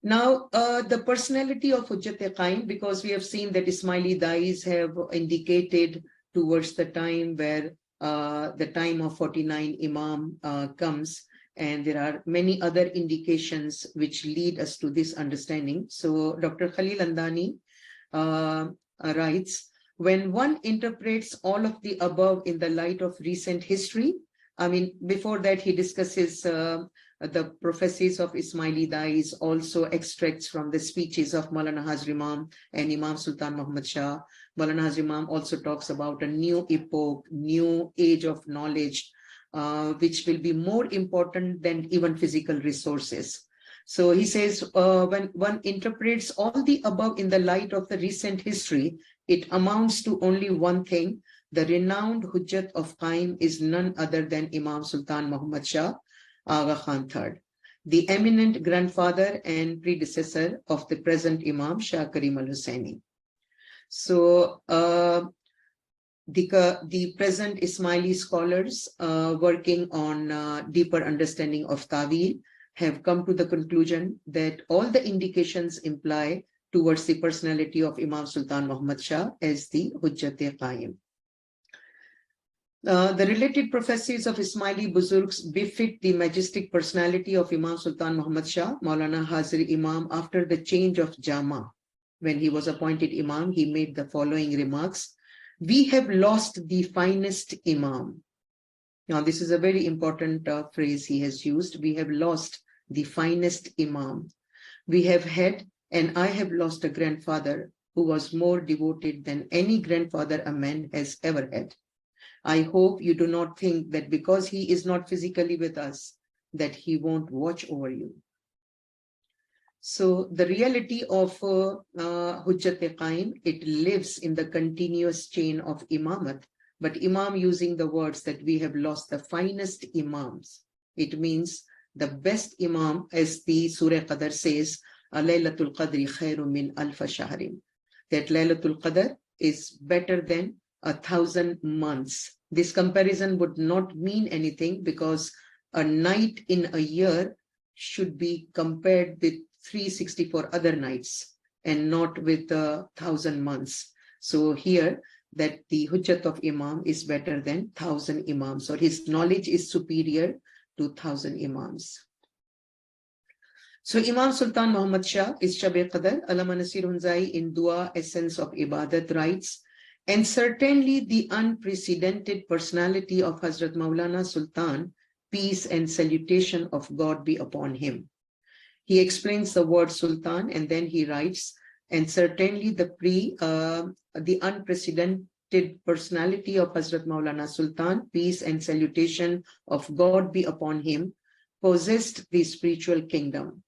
Now, the personality of Hujjat Qaim, because we have seen that Ismaili dais have indicated towards the time where the time of 49 Imam comes, and there are many other indications which lead us to this understanding. So Dr. Khalil Andani writes, when one interprets all of the above in the light of recent history, I mean, before that he discusses the prophecies of Ismaili dais, also extracts from the speeches of Maulana Hazar Imam and Imam Sultan Muhammad Shah. Maulana Hazar Imam also talks about a new epoch, new age of knowledge, which will be more important than even physical resources. So he says, when one interprets all the above in the light of the recent history, it amounts to only one thing. The renowned Hujjat of Qaim is none other than Imam Sultan Muhammad Shah Agha Khan III, the eminent grandfather and predecessor of the present Imam Shah Karim al-Hussaini. So the present Ismaili scholars working on deeper understanding of Tawil have come to the conclusion that all the indications imply towards the personality of Imam Sultan Muhammad Shah as the Hujjat-e-Qaim. The related prophecies of Ismaili Buzurgs befit the majestic personality of Imam Sultan Muhammad Shah. Maulana Hazir Imam, after the change of Jama, when he was appointed Imam, he made the following remarks: "We have lost the finest Imam." Now, this is a very important phrase he has used. We have lost the finest Imam. We have had, and I have lost, a grandfather who was more devoted than any grandfather a man has ever had. I hope you do not think that because he is not physically with us, that he won't watch over you. So the reality of Hujjat-e-Qaim, it lives in the continuous chain of Imamat, but Imam using the words that we have lost the finest Imams. It means the best Imam, as the Surah Qadr says, Laylatul Qadri khairum min alfa shahrin, that Laylatul Qadr is better than 1,000 months. This comparison would not mean anything because a night in a year should be compared with 364 other nights and not with 1,000 months. So here, that the Hujjat of Imam is better than 1,000 Imams, or his knowledge is superior to 1,000 Imams. So Imam Sultan Muhammad Shah is Shab-e-Qadr. Allama Nasir Hunzai in Dua Essence of Ibadat writes, "And certainly the unprecedented personality of Hazrat Maulana Sultan, peace and salutation of God be upon him." He explains the word Sultan and then he writes, "And certainly the unprecedented personality of Hazrat Maulana Sultan, peace and salutation of God be upon him, possessed the spiritual kingdom.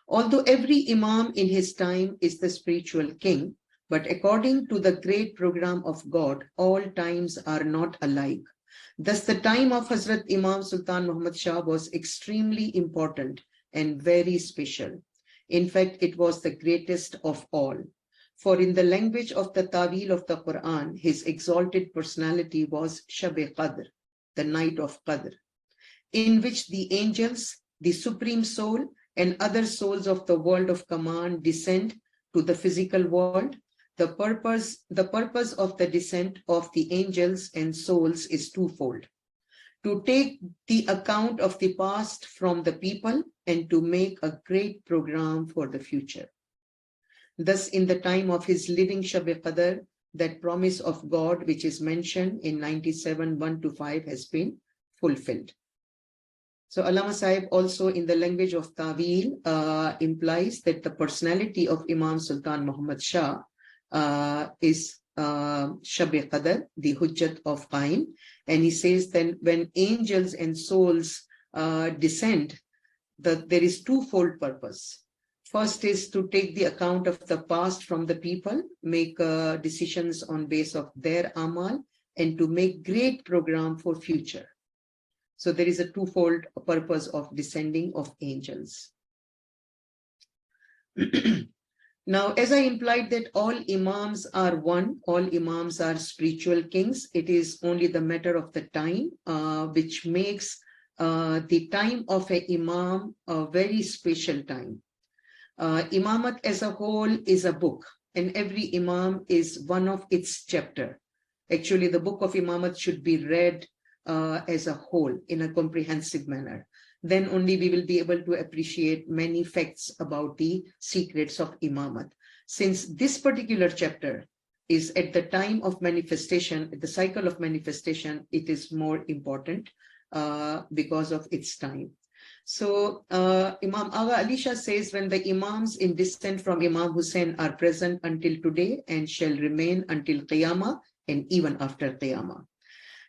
Although every Imam in his time is the spiritual king, but according to the great program of God, all times are not alike. Thus, the time of Hazrat Imam Sultan Muhammad Shah was extremely important and very special. In fact, it was the greatest of all. For in the language of the Tawil of the Quran, his exalted personality was Shab-e-Qadr, the night of Qadr, in which the angels, the supreme soul, and other souls of the world of command descend to the physical world. The purpose of the descent of the angels and souls is twofold: to take the account of the past from the people and to make a great program for the future. Thus, in the time of his living Shab-e-Qadr, that promise of God which is mentioned in 97:1-5 has been fulfilled." So Allama Sahib also in the language of Tawil implies that the personality of Imam Sultan Muhammad Shah is Shab-e-Qadr, the Hujjat of Qaim. And he says that when angels and souls descend, that there is twofold purpose. First is to take the account of the past from the people, make decisions on base of their amal, and to make great program for future. So there is a twofold purpose of descending of angels. Now, as I implied that all Imams are one, all Imams are spiritual kings, it is only the matter of the time, which makes the time of an Imam a very special time. Imamat as a whole is a book, and every Imam is one of its chapter. Actually, the book of Imamat should be read as a whole in a comprehensive manner. Then only we will be able to appreciate many facts about the secrets of Imamat. Since this particular chapter is at the time of manifestation, the cycle of manifestation, it is more important because of its time. So Imam Agha Ali Shah says, when the Imams in descent from Imam Hussain are present until today and shall remain until Qiyamah and even after Qiyamah.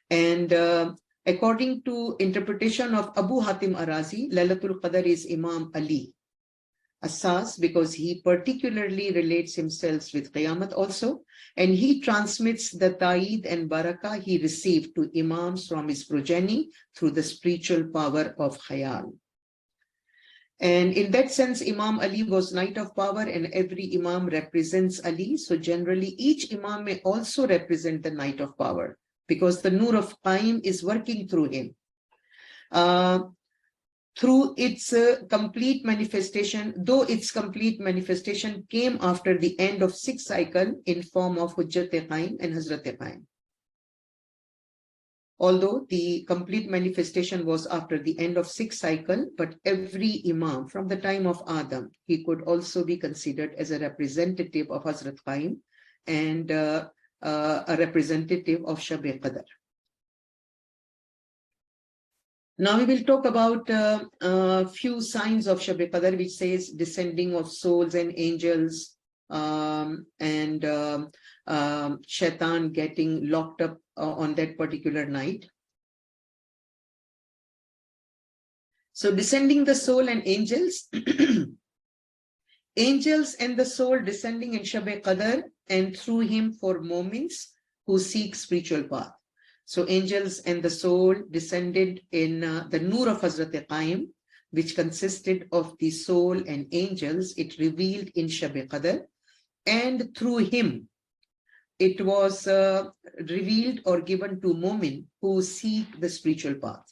And according to interpretation of Abu Hatim Arazi, Laylatul Qadr is Imam Ali Asas, because he particularly relates himself with Qiyamah also, and he transmits the Ta'id and Barakah he received to Imams from his progeny through the spiritual power of Khayal. And in that sense, Imam Ali was Night of Power, and every Imam represents Ali. So generally, each Imam may also represent the Night of Power, because the Nur of Qaim is working through him. through its complete manifestation, though its complete manifestation came after the end of 6th cycle in form of Hujjat-e-Qaim and Hazrat-e-Qaim. Although the complete manifestation was after the end of 6th cycle, but every Imam from the time of Adam, he could also be considered as a representative of Hazrat Qaim and a representative of Shab-e-Qadr. Now we will talk about a few signs of Shab-e-Qadr, which says descending of souls and angels, and Shaitan getting locked up on that particular night. So descending the soul and angels, angels and the soul descending in Shab-e-Qadr and through him for moments who seek spiritual path. So angels and the soul descended in the Nur of Hazrat Qaim, which consisted of the soul and angels. It revealed in Shab-e-Qadr, and through him it was revealed or given to Mu'min who seek the spiritual path.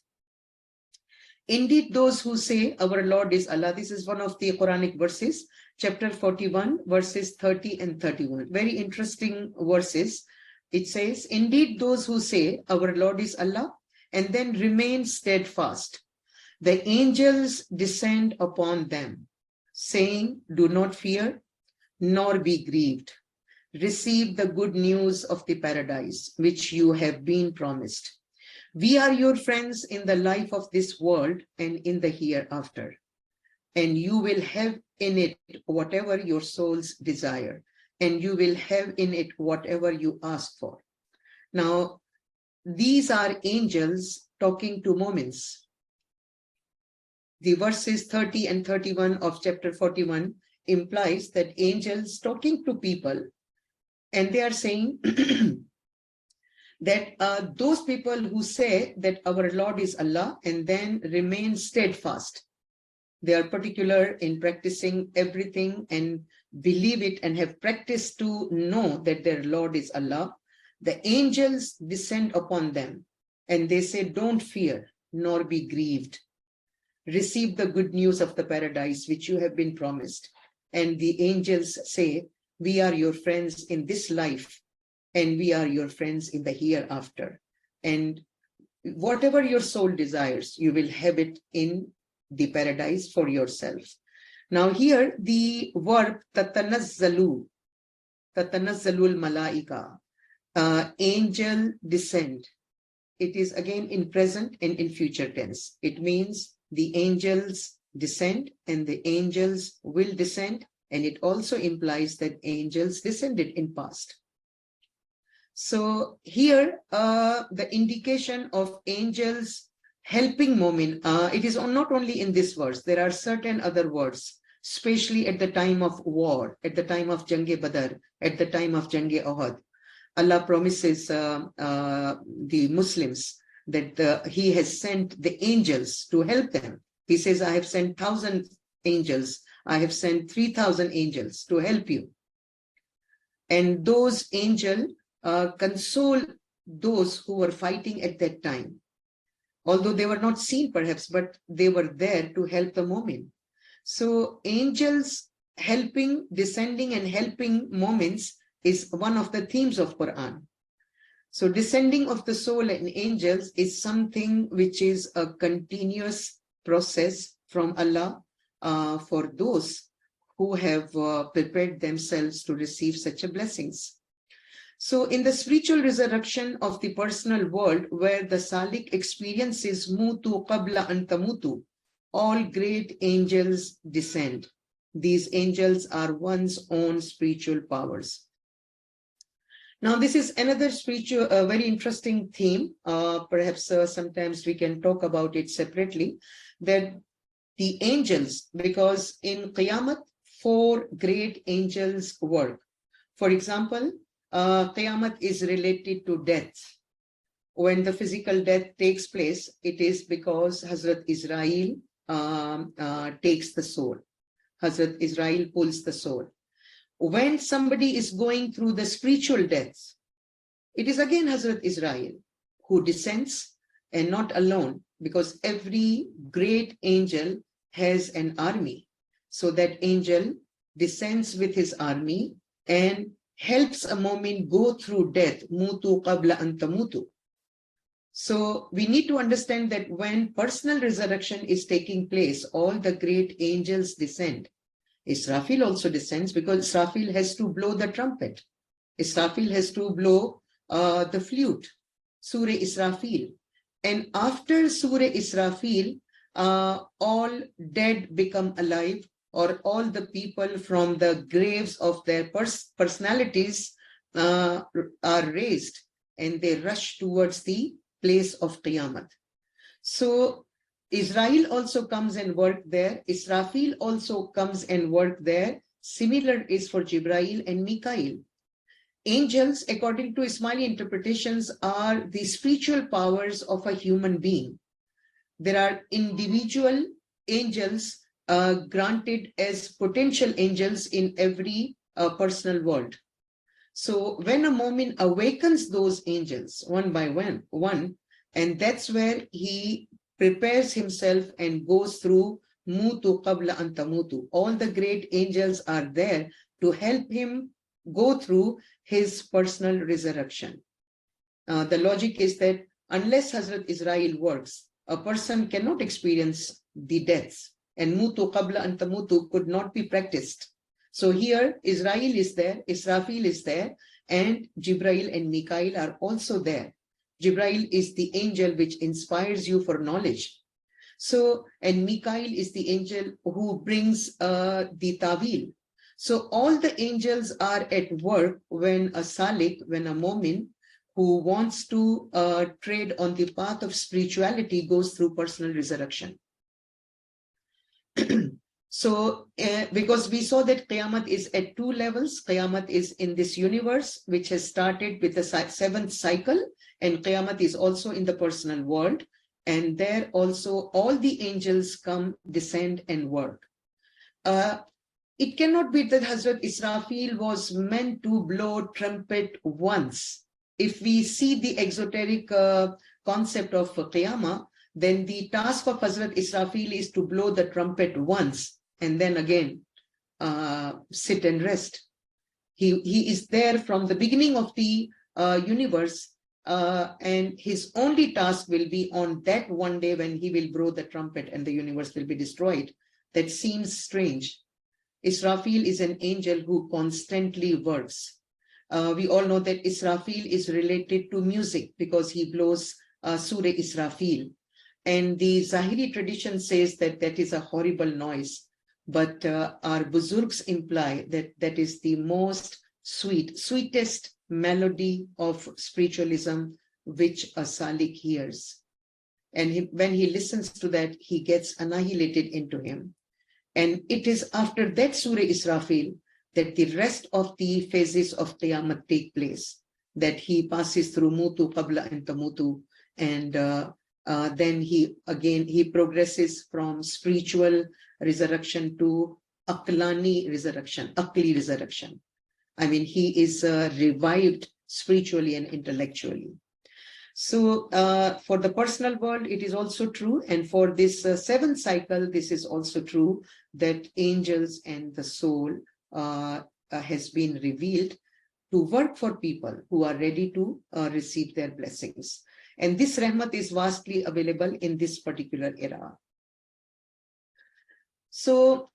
Indeed, those who say our Lord is Allah, this is one of the Quranic verses, chapter 41, verses 30 and 31. Very interesting verses. It says, indeed, those who say our Lord is Allah and then remain steadfast, the angels descend upon them, saying, do not fear, nor be grieved. Receive the good news of the paradise, which you have been promised. We are your friends in the life of this world and in the hereafter, and you will have in it whatever your souls desire, and you will have in it whatever you ask for. Now, these are angels talking to Mu'mins. The verses 30 and 31 of chapter 41 implies that angels talking to people, and they are saying that those people who say that our Lord is Allah and then remain steadfast, they are particular in practicing everything and believe it and have practiced to know that their Lord is Allah. The angels descend upon them and they say, don't fear nor be grieved. Receive the good news of the paradise which you have been promised. And the angels say, we are your friends in this life and we are your friends in the hereafter. And whatever your soul desires, you will have it in the paradise for yourself. Now here the verb tatanazzalu, tatanazzalul malaika, angel descend. It is again in present and in future tense. It means the angels descend and the angels will descend, and it also implies that angels descended in past. So here the indication of angels helping Mu'min, it is not only in this verse, there are certain other words, especially at the time of war, at the time of Jang-e Badr, at the time of Jang-e Uhud. Allah promises the Muslims that he has sent the angels to help them. He says, I have sent 1,000 angels. I have sent 3,000 angels to help you. And those angels console those who were fighting at that time. Although they were not seen perhaps, but they were there to help the Mu'min. So angels helping, descending and helping Mu'mins is one of the themes of Quran. So descending of the soul and angels is something which is a continuous process from Allah for those who have prepared themselves to receive such a blessings. So in the spiritual resurrection of the personal world, where the Salik experiences mutu qabla an tamutu, all great angels descend. These angels are one's own spiritual powers. Now, this is another spiritual, very interesting theme. Perhaps sometimes we can talk about it separately, that the angels, because in Qiyamah, 4 great angels work. For example, Qiyamah is related to death. When the physical death takes place, it is because Hazrat Israel takes the soul. Hazrat Israel pulls the soul. When somebody is going through the spiritual death, it is again Hazrat Israel who descends, and not alone. because every great angel has an army. So that angel descends with his army and helps a mu'min go through death. Mutu qabla an tamutu. So we need to understand that when personal resurrection is taking place, all the great angels descend. Israfil also descends because Israfil has to blow the trumpet. Israfil has to blow the flute, Surah Israfil. And after Surah Israfil, all dead become alive, or all the people from the graves of their personalities are raised, and they rush towards the place of Qiyamah. So Israel also comes and work there. Israfil also comes and work there. Similar is for Jibrail and Mikail. Angels, according to Ismaili interpretations, are the spiritual powers of a human being. There are individual angels granted as potential angels in every personal world. So when a mu'min awakens those angels one by one, and that's where he prepares himself and goes through mutu qabla an tamutu. All the great angels are there to help him go through his personal resurrection. The logic is that unless Hazrat Israel works, a person cannot experience the deaths, and mutu qabla an tamutu could not be practiced. So here Israel is there, Israfil is there, and Jibrail and Mikail are also there. Jibrail is the angel which inspires you for knowledge. So, and Mikail is the angel who brings the tawil. So all the angels are at work when a salik, when a mu'min who wants to trade on the path of spirituality goes through personal resurrection. So, because we saw that Qiyamah is at two levels. Qiyamah is in this universe, which has started with the seventh cycle, and Qiyamah is also in the personal world. And there also all the angels come, descend, and work. It cannot be that Hazrat Israfil was meant to blow trumpet once. If we see the exoteric concept of Qiyamah, then the task of Hazrat Israfil is to blow the trumpet once and then again sit and rest. He is there from the beginning of the universe, and his only task will be on that one day when he will blow the trumpet and the universe will be destroyed. That seems strange. Israfil is an angel who constantly works. We all know that Israfil is related to music because he blows Surah Israfil. And the Zahiri tradition says that that is a horrible noise. But our Buzurgs imply that that is the most sweetest melody of spiritualism which a Salik hears. And when he listens to that, he gets annihilated into him. And it is after that Surah Israfil that the rest of the phases of Qiyamah take place, that he passes through Mutu, Qabla, and Tamutu, and then he progresses from spiritual resurrection to Aqlani resurrection, Aqli resurrection. I mean, he is revived spiritually and intellectually. So for the personal world, it is also true. And for this seventh cycle, this is also true that angels and the soul has been revealed to work for people who are ready to receive their blessings. And this rahmat is vastly available in this particular era. So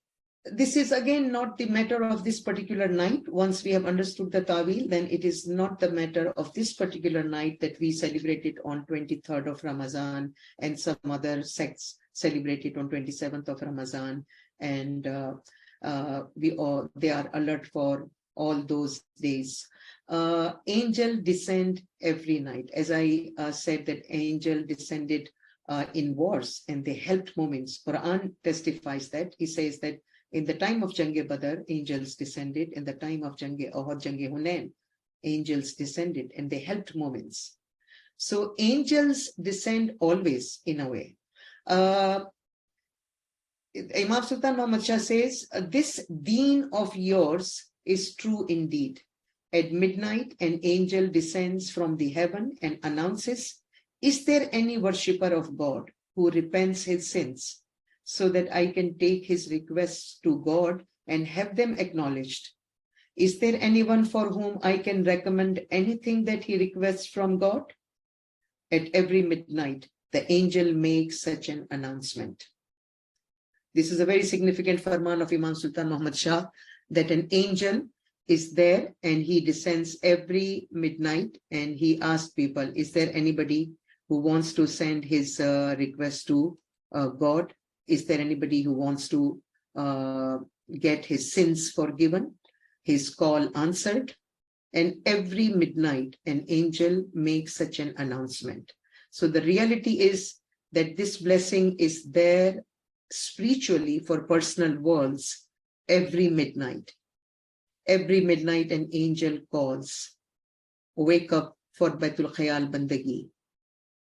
this is again not the matter of this particular night. Once we have understood the Tawil, then it is not the matter of this particular night that we celebrated on 23rd of Ramadan, and some other sects celebrated on 27th of Ramadan. And they are alert for all those days. Angel descend every night. As I said, that angel descended in wars and they helped moments. Quran testifies that. He says that in the time of Jange Badr, angels descended. In the time of Jange Uhud, Jange Hunain, angels descended and they helped moments. So angels descend always in a way. Imam Sultan Muhammad Shah says, this deen of yours is true indeed. At midnight, an angel descends from the heaven and announces, is there any worshipper of God who repents his sins, so that I can take his requests to God and have them acknowledged? Is there anyone for whom I can recommend anything that he requests from God? At every midnight, the angel makes such an announcement. This is a very significant farman of Imam Sultan Muhammad Shah, that an angel is there and he descends every midnight and he asks people, is there anybody who wants to send his request to God? Is there anybody who wants to get his sins forgiven, his call answered? And every midnight, an angel makes such an announcement. So the reality is that this blessing is there spiritually for personal worlds every midnight. Every midnight, an angel calls, wake up for Baitul Khayal Bandagi.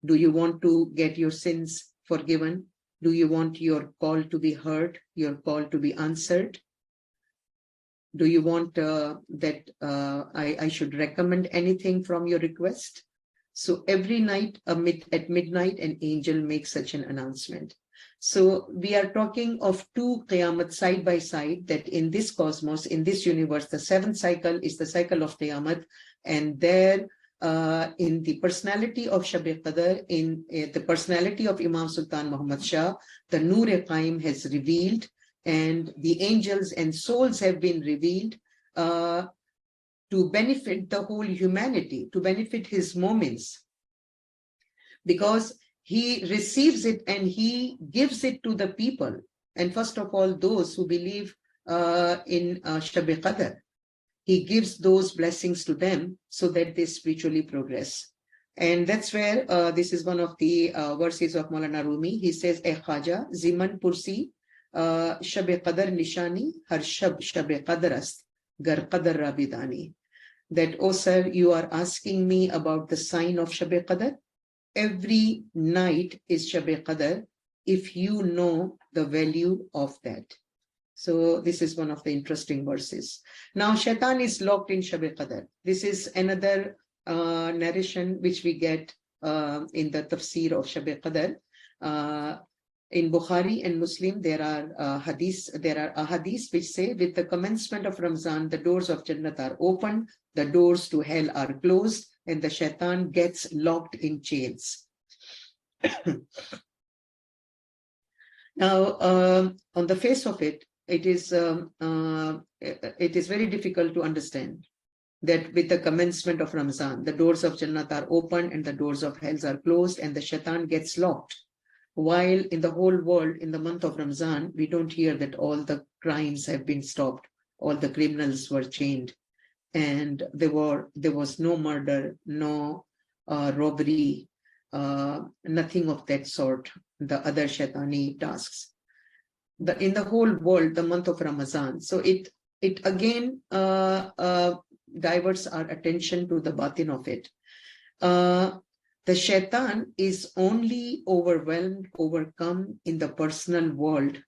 Do you want to get your sins forgiven? Do you want your call to be heard, your call to be answered? Do you want that I should recommend anything from your request? So every night at midnight, an angel makes such an announcement. So we are talking of two Qiyamah side by side, that in this cosmos, in this universe, the seventh cycle is the cycle of Qiyamah, and there in the personality of Shab-e-Qadr, in the personality of Imam Sultan Muhammad Shah, the Noor-e-Qaim has revealed, and the angels and souls have been revealed to benefit the whole humanity, to benefit his moments, because he receives it and he gives it to the people. And first of all, those who believe in Shab-e-Qadr, he gives those blessings to them so that they spiritually progress. And that's where this is one of the verses of Maulana Rumi. He says, "Eh Khaja, Ziman Pursi, Shab-e-Qadr Nishani, Har Shab Shab-e-Qadr Ast, Gar Qadr Rabidani." That, oh sir, you are asking me about the sign of Shab-e-Qadr. Every night is Shab-e-Qadr if you know the value of that. So this is one of the interesting verses. Now, Shaitan is locked in Shab-e-Qadr. This is another narration which we get in the tafsir of Shab-e-Qadr. In Bukhari and Muslim, there are hadiths which say, with the commencement of Ramzan, the doors of Jannat are opened, the doors to hell are closed, and the Shaitan gets locked in chains. Now, on the face of it, it is very difficult to understand that with the commencement of Ramzan, the doors of Jannat are open and the doors of hell are closed, and the Shaitan gets locked. While in the whole world, in the month of Ramzan, we don't hear that all the crimes have been stopped, all the criminals were chained, and there was no murder, no robbery, nothing of that sort, the other shaitani tasks. In the whole world, the month of Ramadan. So it again diverts our attention to the batin of it. The shaitan is only overcome in the personal world,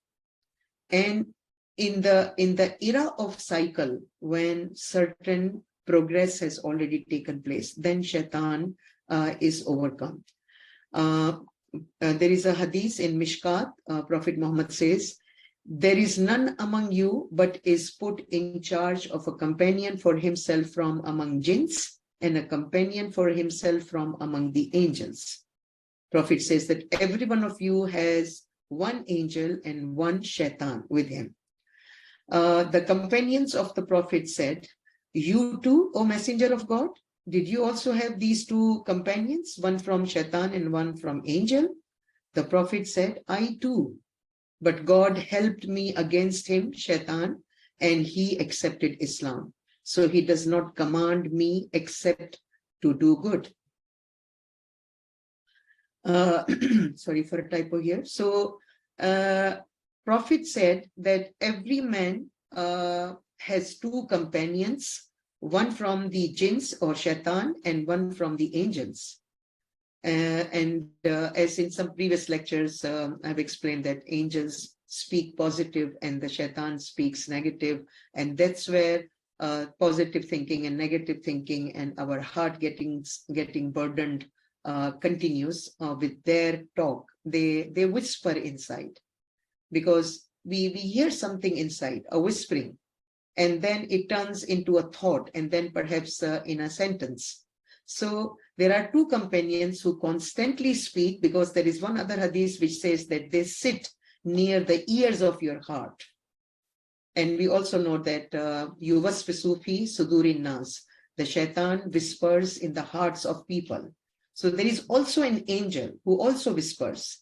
and in the era of cycle, when certain progress has already taken place, then shaitan is overcome. There is a hadith in Mishkat, Prophet Muhammad says, "There is none among you but is put in charge of a companion for himself from among jinns and a companion for himself from among the angels." Prophet says that every one of you has one angel and one shaitan with him. The companions of the Prophet said, "You too, O Messenger of God, did you also have these two companions, one from shaitan and one from angel?" The Prophet said, "I too, but God helped me against him, shaitan, and he accepted Islam. So he does not command me except to do good." Sorry for a typo here. So Prophet said that every man has two companions, one from the jinns or shaitan and one from the angels. As in some previous lectures, I've explained that angels speak positive and the shaitan speaks negative. And that's where positive thinking and negative thinking and our heart getting burdened continues with their talk, they whisper inside, because we hear something inside, a whispering, and then it turns into a thought, and then perhaps in a sentence. So there are two companions who constantly speak, because there is one other hadith which says that they sit near the ears of your heart. And we also know that yuvasvisu fi sudurin nas, the shaitan whispers in the hearts of people. So there is also an angel who also whispers.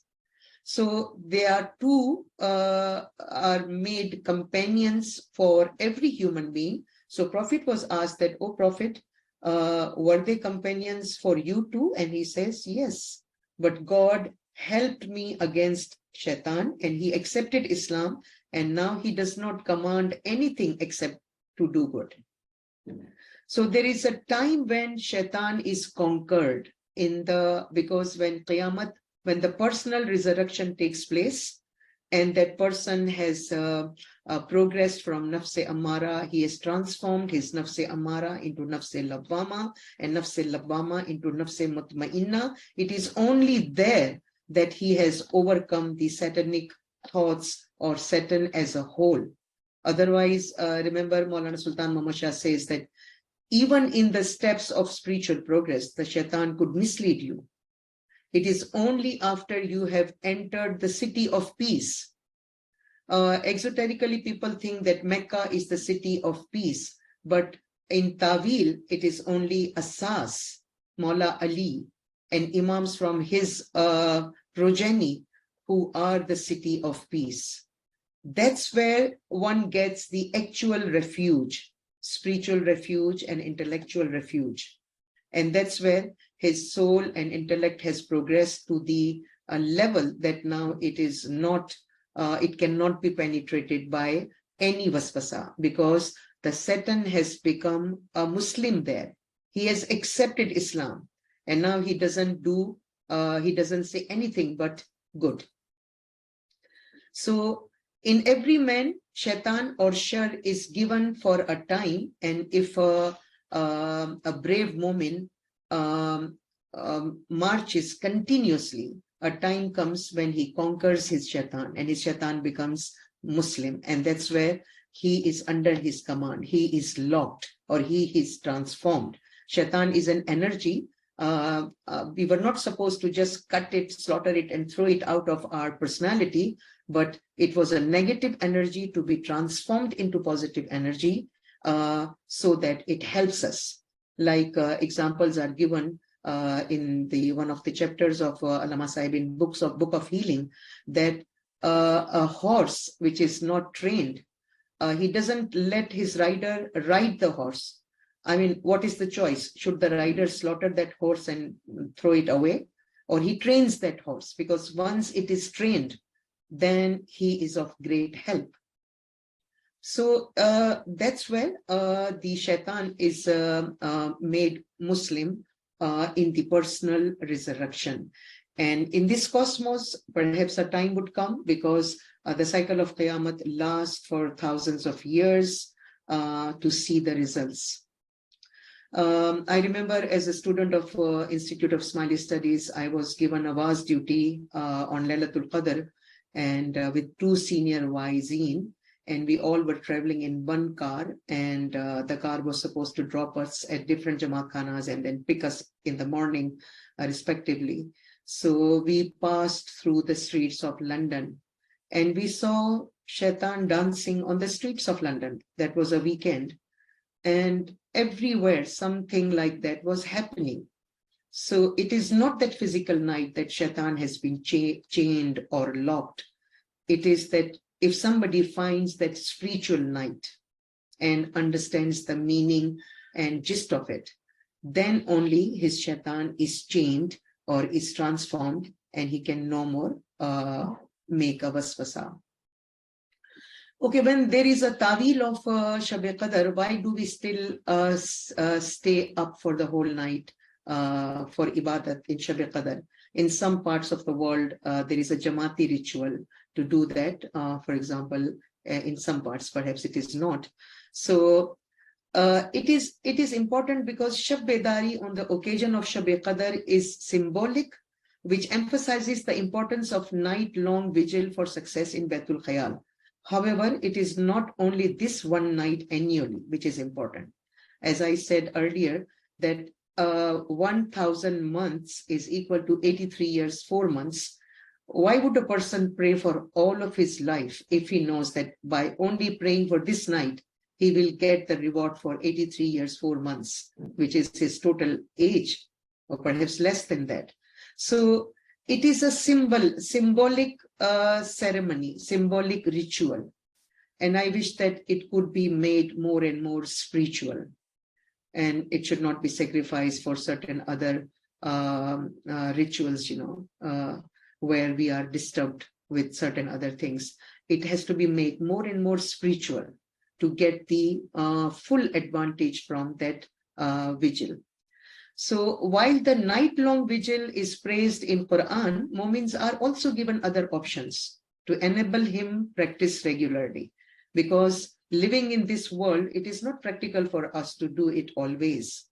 So there are two are made companions for every human being. So Prophet was asked that, "Oh Prophet, were they companions for you too?" And he says, "Yes, but God helped me against shaitan and he accepted Islam, and now he does not command anything except to do good." So there is a time when shaitan is conquered because when Qiyamah, when the personal resurrection takes place, and that person has progressed from nafse amara, he has transformed his nafse amara into nafse lawwama, and nafse lawwama into nafse mutmainna. It is only there that he has overcome the satanic thoughts or Satan as a whole. Otherwise, remember Maulana Sultan Muhammad Shah says that even in the steps of spiritual progress, the shaitan could mislead you. It is only after you have entered the city of peace. Exoterically, people think that Mecca is the city of peace, but in Tawil, it is only Asas, Maula Ali, and Imams from his progeny who are the city of peace. That's where one gets the actual refuge, spiritual refuge and intellectual refuge. And that's where his soul and intellect has progressed to the level that now it is not, it cannot be penetrated by any waswasa, because the Satan has become a Muslim there. He has accepted Islam, and now he doesn't say anything but good. So in every man, shaitan or shar is given for a time, and if a brave mu'min marches continuously, a time comes when he conquers his shaitan and his shaitan becomes Muslim, and that's where he is under his command. He is locked, or he is transformed. Shaitan is an energy. We were not supposed to just cut it, slaughter it, and throw it out of our personality, but it was a negative energy to be transformed into positive energy, so that it helps us. Like examples are given in one of the chapters of Allama Sahib in Book of Healing, that a horse which is not trained, he doesn't let his rider ride the horse. I mean, what is the choice? Should the rider slaughter that horse and throw it away? Or he trains that horse, because once it is trained, then he is of great help. So that's where the shaitan is made Muslim in the personal resurrection. And in this cosmos, perhaps a time would come, because the cycle of Qiyamah lasts for thousands of years to see the results. I remember as a student of Institute of Smiley Studies, I was given a ALWAAZ duty on Laylatul Qadr, and with two senior Wa'izeen, and we all were traveling in one car, and the car was supposed to drop us at different Jamaat Khanas and then pick us in the morning respectively. So we passed through the streets of London, and we saw shaitan dancing on the streets of London. That was a weekend, and everywhere something like that was happening. So it is not that physical night that shaitan has been chained or locked. It is that if somebody finds that spiritual night and understands the meaning and gist of it, then only his shaitan is chained or is transformed, and he can no more make a waswasa. Okay, when there is a tawil of Shab-e Qadr, why do we still stay up for the whole night for ibadat in Shab-e Qadr? In some parts of the world, there is a Jamaati ritual to do that. For example, in some parts, perhaps it is not. So It is important because Shab Bedari on the occasion of Shab Qadr is symbolic, which emphasizes the importance of night-long vigil for success in Baitul Khayal. However, it is not only this one night annually which is important. As I said earlier, that 1,000 months is equal to 83 years, 4 months. Why would a person pray for all of his life if he knows that by only praying for this night, he will get the reward for 83 years, 4 months, which is his total age, or perhaps less than that. So it is a symbolic ceremony, symbolic ritual. And I wish that it could be made more and more spiritual. And it should not be sacrificed for certain other rituals, where we are disturbed with certain other things. It has to be made more and more spiritual to get the full advantage from that vigil. So while the night-long vigil is praised in Quran, Mu'mins are also given other options to enable him practice regularly. Because living in this world, it is not practical for us to do it always.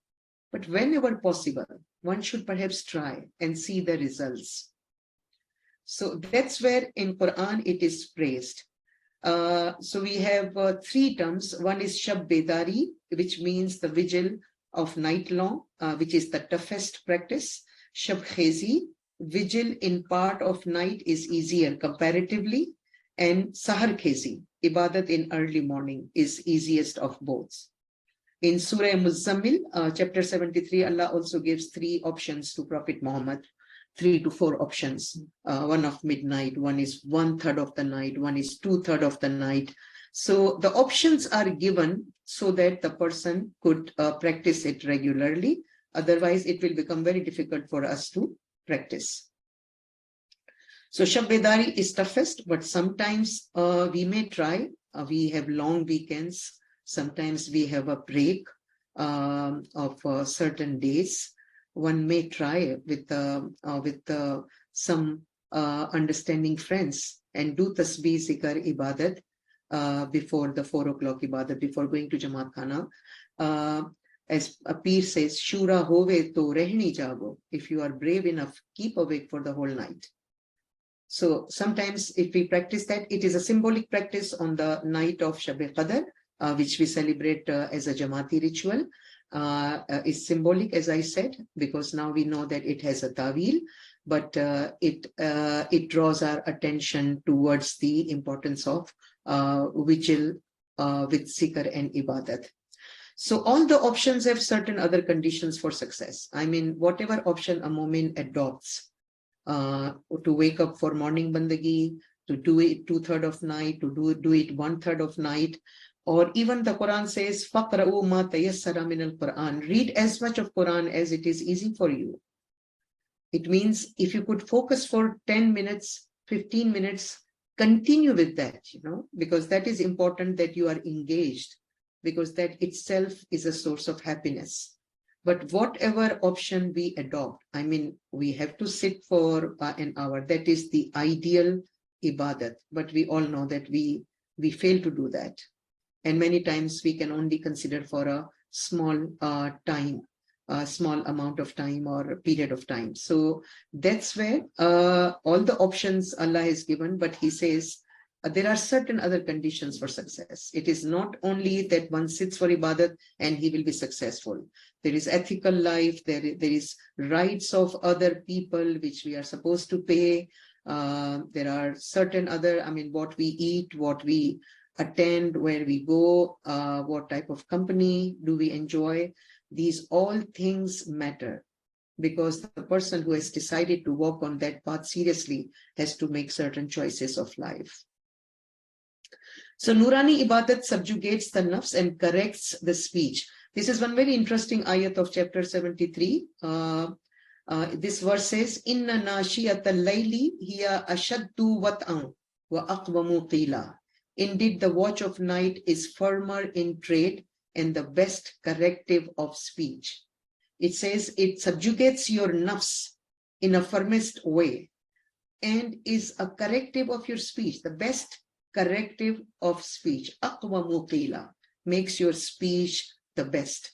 But whenever possible, one should perhaps try and see the results. So that's where in Quran it is praised. So we have 3 terms. One is Shab Bedari, which means the vigil of night long, which is the toughest practice. Shab Khezi, vigil in part of night is easier comparatively. And Sahar Khezi, ibadat in early morning, is easiest of both. In Surah Muzammil, chapter 73, Allah also gives 3 options to Prophet Muhammad. 3 to 4 options. One of midnight, one is 1/3 of the night, one is 2/3 of the night. So the options are given so that the person could practice it regularly. Otherwise, it will become very difficult for us to practice. So Shab Bedari is toughest, but sometimes we may try. We have long weekends. Sometimes we have a break of certain days. One may try with some understanding friends and do tasbih, zikr, ibadat before the 4 o'clock ibadat, before going to Jamaat Khana. As a Peer says, Shura hove to rehni jago. If you are brave enough, keep awake for the whole night. So sometimes if we practice that, it is a symbolic practice on the night of Shab Qadr, which we celebrate as a Jamaati ritual. Is symbolic, as I said, because now we know that it has a tawil, but it draws our attention towards the importance of vigil with zikr and ibadat. So all the options have certain other conditions for success. I mean, whatever option a mu'min adopts, to wake up for morning bandagi, to do it 2/3 of night, to do it 1/3 of night, or even the Quran says, فَقْرَؤُوا مَا تَيَسَّرَ مِنَ الْقُرْآنِ. Read as much of Quran as it is easy for you. It means if you could focus for 10 minutes, 15 minutes, continue with that, because that is important that you are engaged, because that itself is a source of happiness. But whatever option we adopt, I mean, we have to sit for an hour. That is the ideal ibadat. But we all know that we fail to do that. And many times we can only consider for a small time, a small amount of time or a period of time. So that's where all the options Allah has given, but He says there are certain other conditions for success. It is not only that one sits for ibadat and he will be successful. There is ethical life, there is rights of other people which we are supposed to pay. There are certain other, I mean, what we eat, what we attend, where we go, what type of company do we enjoy. These all things matter, because the person who has decided to walk on that path seriously has to make certain choices of life. So Nurani Ibadat subjugates the nafs and corrects the speech. This is one very interesting ayat of chapter 73. This verse says, Inna nashiyata layli hiya ashaddu wat'an wa aqwamu qila. Indeed, the watch of night is firmer in trade and the best corrective of speech. It says it subjugates your nafs in a firmest way and is a corrective of your speech, the best corrective of speech. Aqwamu qila, makes your speech the best.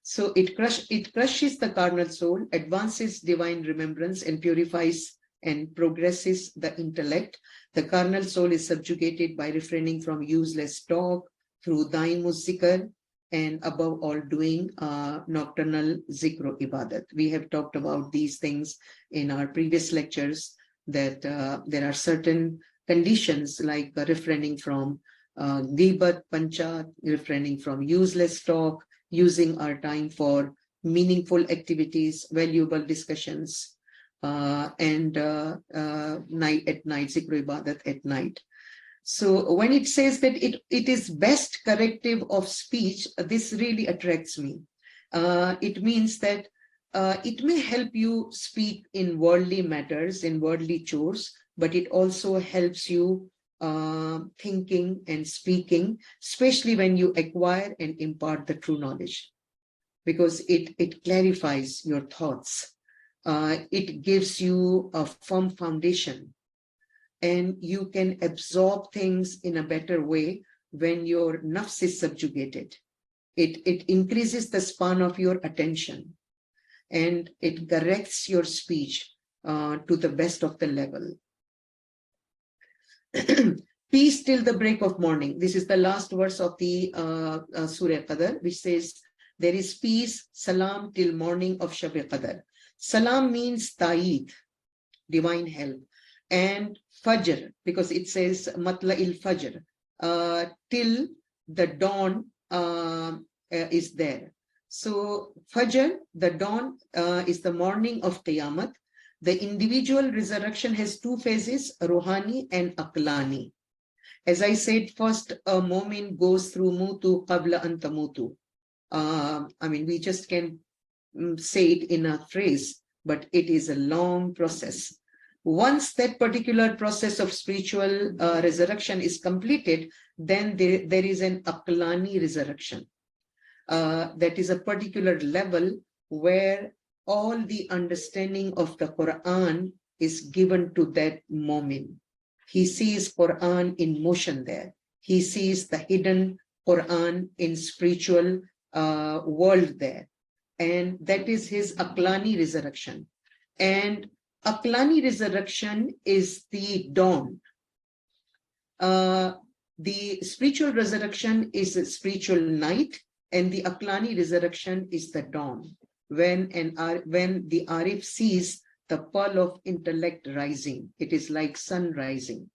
So it crushes the carnal soul, advances divine remembrance, and purifies and progresses the intellect. The carnal soul is subjugated by refraining from useless talk through daimus zikr, and above all doing nocturnal zikr ibadat. We have talked about these things in our previous lectures, that there are certain conditions like refraining from ghibat, panchat, refraining from useless talk, using our time for meaningful activities, valuable discussions, and night zikr ibadat at night. So when it says that it is best corrective of speech, this really attracts me. It means that it may help you speak in worldly matters, in worldly chores, but it also helps you thinking and speaking, especially when you acquire and impart the true knowledge, because it clarifies your thoughts. It gives you a firm foundation, and you can absorb things in a better way when your nafs is subjugated. It increases the span of your attention, and it corrects your speech to the best of the level. Peace till the break of morning. This is the last verse of the Surah Qadr, which says, there is peace, salam, till morning of Shab Qadr. Salam means ta'id, divine help, and fajr, because it says matla'il fajr, till the dawn is there. So fajr, the dawn, is the morning of Qiyamah. The individual resurrection has two phases, ruhani and aqlani. As I said, first a mu'min goes through mutu qabla an tamutu. I mean, we just can say it in a phrase, but it is a long process. Once that particular process of spiritual resurrection is completed, then there is an aqlani resurrection. That is a particular level where all the understanding of the Quran is given to that moment. He sees Quran in motion there. He sees the hidden Quran in spiritual world there. And that is his aqlani resurrection. And aqlani resurrection is the dawn. The spiritual resurrection is a spiritual night, and the aqlani resurrection is the dawn, when the Arif sees the pearl of intellect rising. It is like sun rising.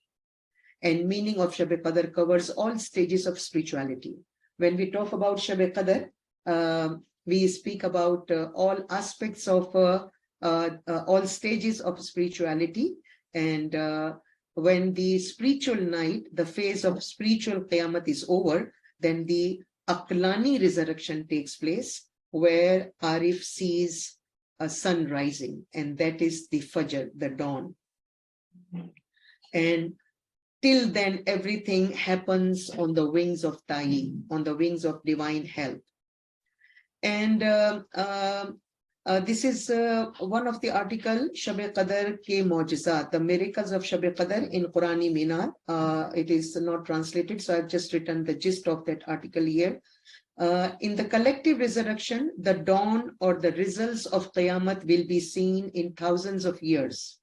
And meaning of Shab Qadr covers all stages of spirituality. When we talk about Shab Qadr, we speak about all aspects of all stages of spirituality. And when the spiritual night, the phase of spiritual Qiyamah is over, then the aqlani resurrection takes place, where Arif sees a sun rising, and that is the Fajr, the dawn. And till then, everything happens on the wings of Ta'i, on the wings of divine help. And this is one of the article, Shab Qadr ke Mu'jizat, the miracles of Shab Qadr in Qurani Minar. It is not translated, so I've just written the gist of that article here. In the collective resurrection, the dawn or the results of Qiyamah will be seen in thousands of years.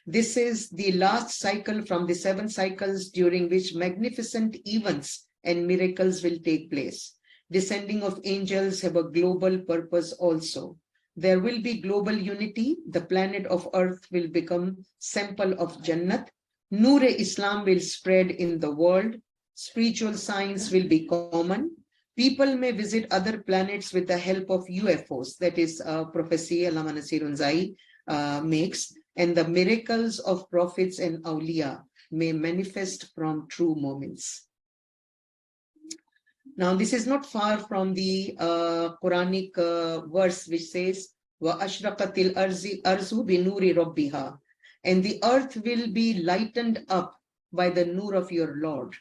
This is the last cycle from the 7 cycles during which magnificent events and miracles will take place. Descending of angels have a global purpose also. There will be global unity. The planet of Earth will become sample of Jannat. Noor-e-Islam will spread in the world. Spiritual science will be common. People may visit other planets with the help of UFOs. That is a prophecy Allama Nasir Unzai makes. And the miracles of prophets and awliya may manifest from true moments. Now, this is not far from the Quranic verse which says, "Wa ashraqatil arzu bi nuri rabbiha," and the earth will be lightened up by the nur of your Lord.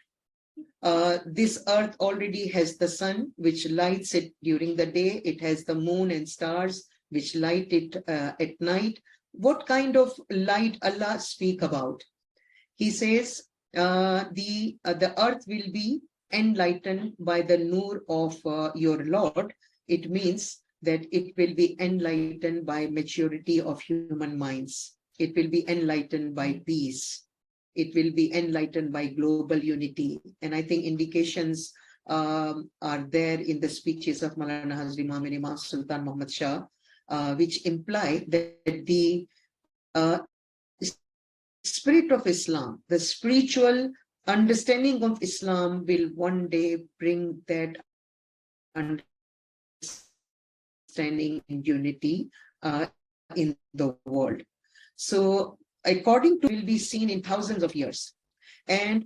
This earth already has the sun, which lights it during the day. It has the moon and stars, which light it at night. What kind of light Allah speak about? He says the earth will be enlightened by the Noor of your Lord, it means that it will be enlightened by maturity of human minds. It will be enlightened by peace. It will be enlightened by global unity. And I think indications are there in the speeches of Maulana Hazrat Imam and Imam Sultan Muhammad Shah, which imply that the spirit of Islam, the spiritual understanding of Islam will one day bring that understanding and unity in the world. So according to, will be seen in thousands of years. And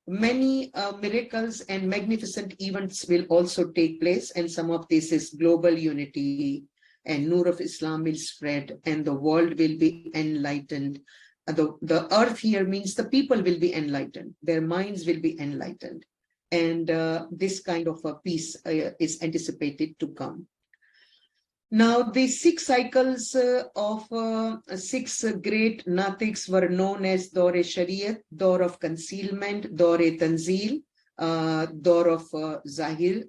many miracles and magnificent events will also take place, and some of this is global unity, and Noor of Islam will spread, and the world will be enlightened. The earth here means the people will be enlightened, their minds will be enlightened, and this kind of a peace is anticipated to come. Now, the 6 cycles of 6 great natiks were known as Dore Shariat, Dore of Concealment, Dore Tanzil, Dore of Zahir,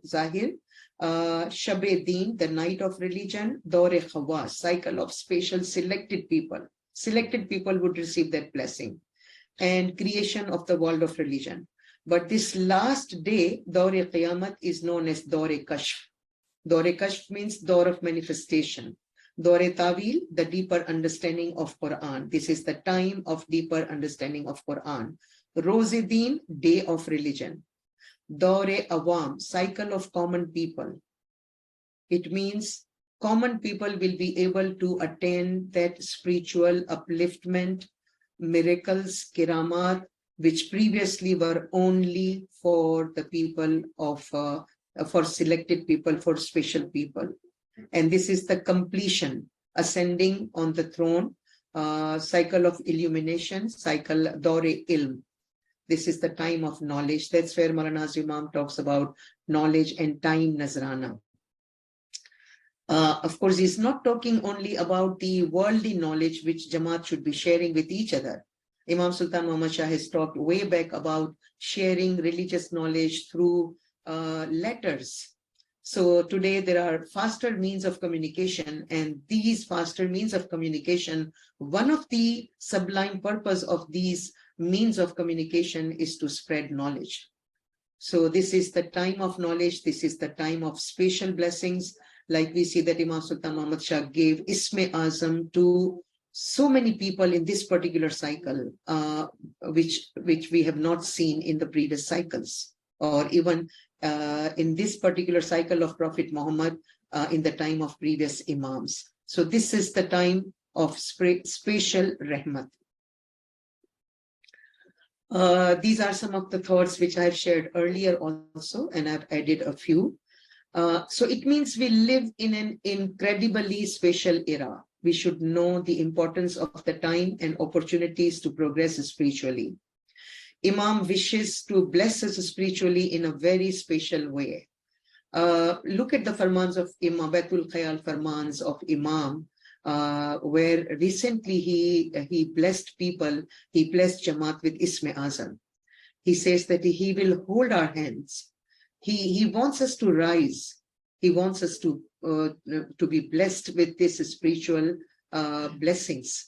Shab Deen, the night of religion, Dore Khawas, cycle of special selected people. Selected people would receive that blessing, and creation of the world of religion. But this last day, Dore Qiyamat, is known as Dore Kashf. Dore Kashf means door of manifestation. Dore Tawil, the deeper understanding of Quran. This is the time of deeper understanding of Quran. Roze-Din, day of religion. Dore Awam, cycle of common people. It means common people will be able to attain that spiritual upliftment, miracles, kiramat, which previously were only for the people of for selected people, for special people. And this is the completion, ascending on the throne, cycle of illumination, cycle Dore Ilm. This is the time of knowledge. That's where Maulana Hazrat Imam talks about knowledge and time Nazrana. Of course, he's not talking only about the worldly knowledge which Jamaat should be sharing with each other. Imam Sultan Muhammad Shah has talked way back about sharing religious knowledge through letters. So today there are faster means of communication, and these faster means of communication, one of the sublime purpose of these means of communication is to spread knowledge. So this is the time of knowledge. This is the time of special blessings. Like we see that Imam Sultan Muhammad Shah gave Isme Azam to so many people in this particular cycle, which we have not seen in the previous cycles, or even in this particular cycle of Prophet Muhammad in the time of previous Imams. So this is the time of special rahmat. These are some of the thoughts which I've shared earlier also, and I've added a few. So it means we live in an incredibly special era. We should know the importance of the time and opportunities to progress spiritually. Imam wishes to bless us spiritually in a very special way. Look at the farmans of Imam, Baitul Khayal farmans of Imam, where recently he blessed people, he blessed Jamaat with Isme Azam. He says that he will hold our hands. He wants us to rise. He wants us to be blessed with this spiritual blessings.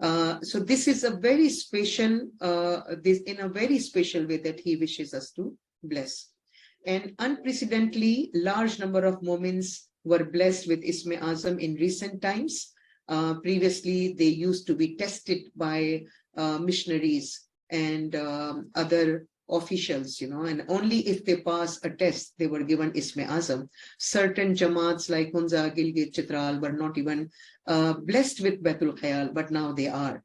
So this is a very special, in a very special way that he wishes us to bless. And unprecedentedly large number of moments were blessed with Isme Azam in recent times. Previously, they used to be tested by missionaries and other officials, and only if they pass a test, they were given Isme Azam. Certain Jamaats like Hunza, Gilgit, Chitral were not even blessed with Baitul Khayal, but now they are.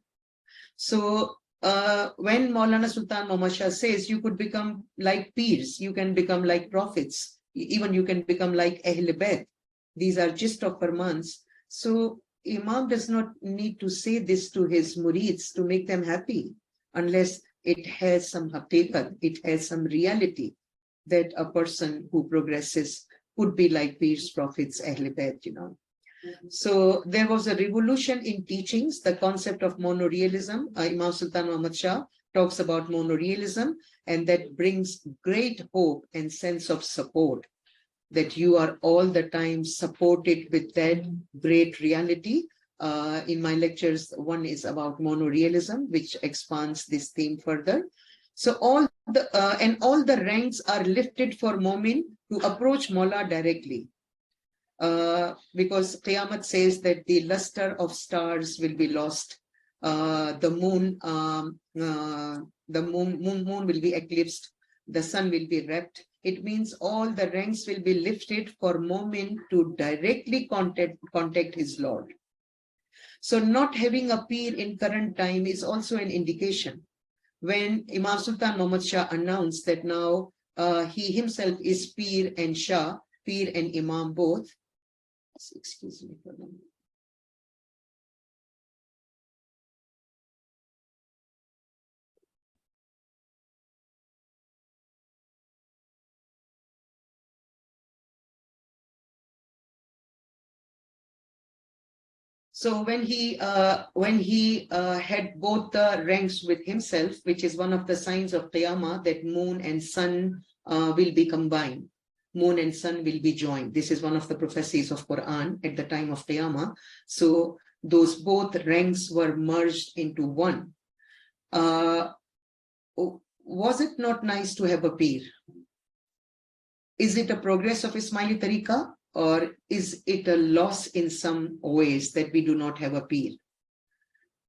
So when Maulana Sultan Muhammad Shah says you could become like peers, you can become like prophets, even you can become like Ahl Bayt. These are gist of farmans. So Imam does not need to say this to his murids to make them happy, unless it has some haqiqat, it has some reality that a person who progresses could be like peers, prophets, Ahl Bayt, So there was a revolution in teachings, the concept of monorealism. Imam Sultan Muhammad Shah talks about monorealism, and that brings great hope and sense of support, that you are all the time supported with that great reality. In my lectures, one is about monorealism, which expands this theme further. So all the ranks are lifted for Momin to approach Mawla directly. Because Qiyamah says that the luster of stars will be lost. The moon will be eclipsed. The sun will be wrapped. It means all the ranks will be lifted for Momin to directly contact his Lord. So not having a peer in current time is also an indication. When Imam Sultan Muhammad Shah announced that now he himself is peer and Shah, peer and Imam both. Excuse me for a moment. So when he had both the ranks with himself, which is one of the signs of Qiyamah, that moon and sun will be combined. Moon and sun will be joined. This is one of the prophecies of Quran at the time of Qiyamah. So those both ranks were merged into one. Was it not nice to have a peer? Is it a progress of Ismaili Tariqa, or is it a loss in some ways that we do not have a peer?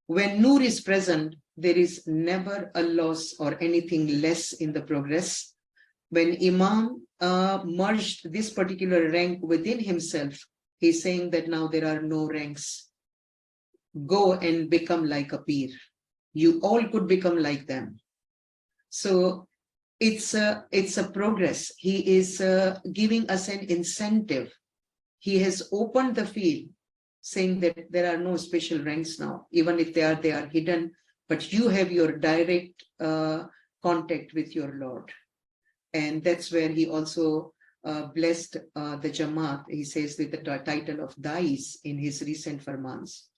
When Noor is present, there is never a loss or anything less in the progress. When Imam merged this particular rank within himself, he's saying that now there are no ranks. Go and become like a peer. You all could become like them. So it's a progress. He is giving us an incentive. He has opened the field, saying that there are no special ranks now. Even if they are hidden, but you have your direct contact with your Lord. And that's where he also blessed the Jamaat. He says with the title of Dais in his recent Farmans.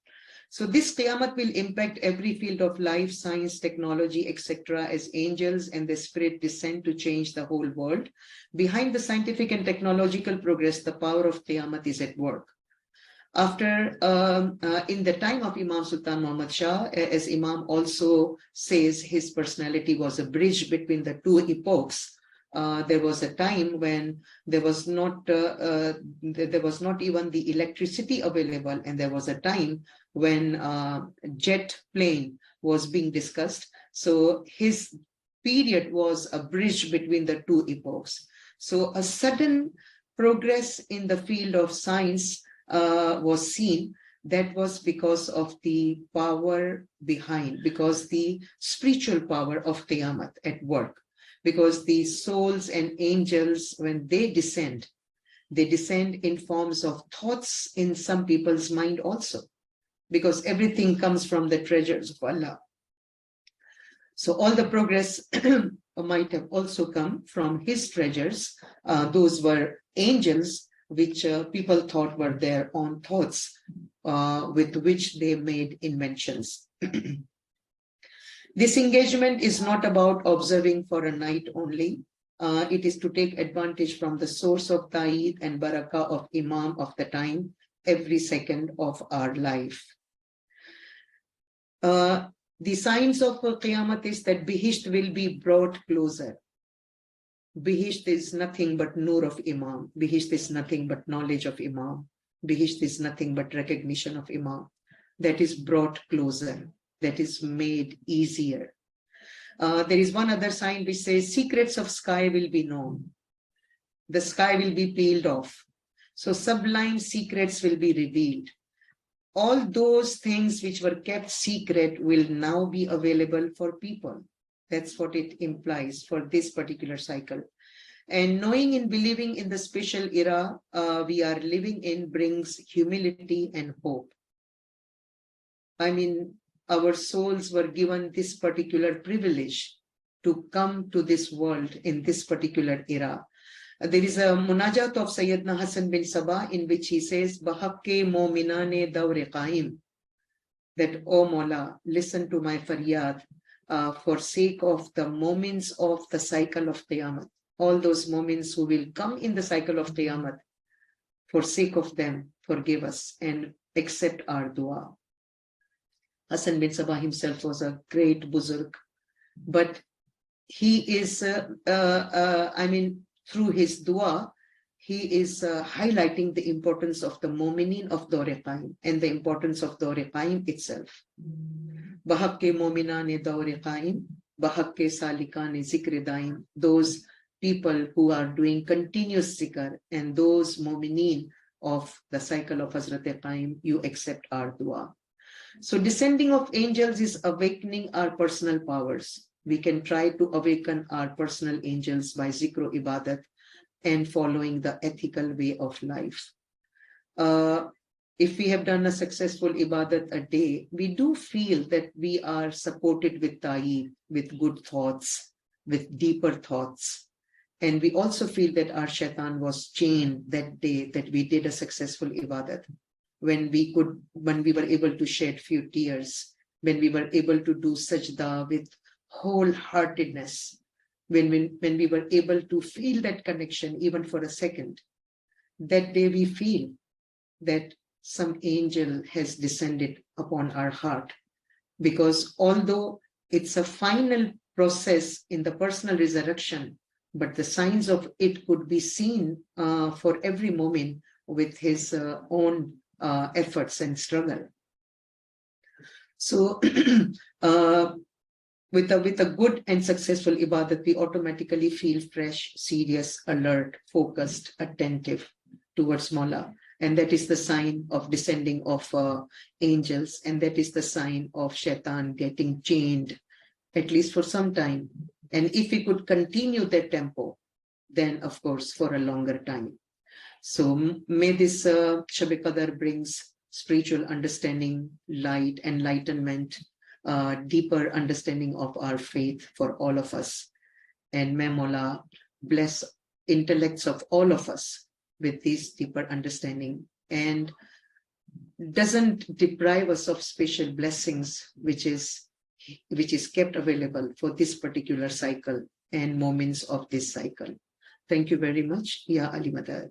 So this Qiyamah will impact every field of life, science, technology, etc. as angels and the spirit descend to change the whole world. Behind the scientific and technological progress, the power of Qiyamah is at work. After, in the time of Imam Sultan Muhammad Shah, as Imam also says, his personality was a bridge between the two epochs. There was a time when there was not even the electricity available, and there was a time when jet plane was being discussed. So his period was a bridge between the two epochs. So a sudden progress in the field of science was seen. That was because of the power behind, because the spiritual power of Qiyamah at work. Because the souls and angels, when they descend in forms of thoughts in some people's mind also, because everything comes from the treasures of Allah. So all the progress might have also come from his treasures. Those were angels, which people thought were their own thoughts, with which they made inventions. This engagement is not about observing for a night only. It is to take advantage from the source of ta'id and barakah of Imam of the time, every second of our life. The signs of Qiyamah is that Bihisht will be brought closer. Bihisht is nothing but Nur of Imam. Bihisht is nothing but knowledge of Imam. Bihisht is nothing but recognition of Imam. That is brought closer. That is made easier. There is one other sign which says secrets of sky will be known. The sky will be peeled off. So sublime secrets will be revealed. All those things which were kept secret will now be available for people. That's what it implies for this particular cycle. And knowing and believing in the special era we are living in brings humility and hope. I mean, our souls were given this particular privilege to come to this world in this particular era. There is a munajat of Sayyidina Hassan bin Sabah in which he says, Bahakke mominane dawre qaim, that, O Mawla, listen to my faryad. for sake of the moments of the cycle of Qiyamah, all those moments who will come in the cycle of Qiyamah, for sake of them, forgive us and accept our dua. Hassan bin Sabah himself was a great buzurg, but he is, through his dua, he is highlighting the importance of the Mominin of Dawr-e Qaim and the importance of Dawr-e Qaim itself. Bahakke Mominane Dawr-e Qaim, Bahakke Salikane Zikr Daim, those people who are doing continuous zikr and those Mominin of the cycle of Hazrat Qaim, you accept our dua. So descending of angels is awakening our personal powers. We can try to awaken our personal angels by zikr ibadat and following the ethical way of life. If we have done a successful ibadat a day, we do feel that we are supported with ta'eed, with good thoughts, with deeper thoughts. And we also feel that our shaitan was chained that day that we did a successful ibadat. When we were able to shed few tears, when we were able to do sajda with wholeheartedness, when we were able to feel that connection even for a second, that day we feel that some angel has descended upon our heart. Because although it's a final process in the personal resurrection, but the signs of it could be seen for every moment with his own efforts and struggle. So with a good and successful ibadat, we automatically feel fresh, serious, alert, focused, attentive towards Mawla. And that is the sign of descending of angels. And that is the sign of shaitan getting chained, at least for some time. And if we could continue that tempo, then of course for a longer time. So may this Shab Qadr brings spiritual understanding, light, enlightenment, deeper understanding of our faith for all of us. And may Mawla bless intellects of all of us with this deeper understanding and doesn't deprive us of special blessings, which is kept available for this particular cycle and moments of this cycle. Thank you very much. Ya Ali Madad.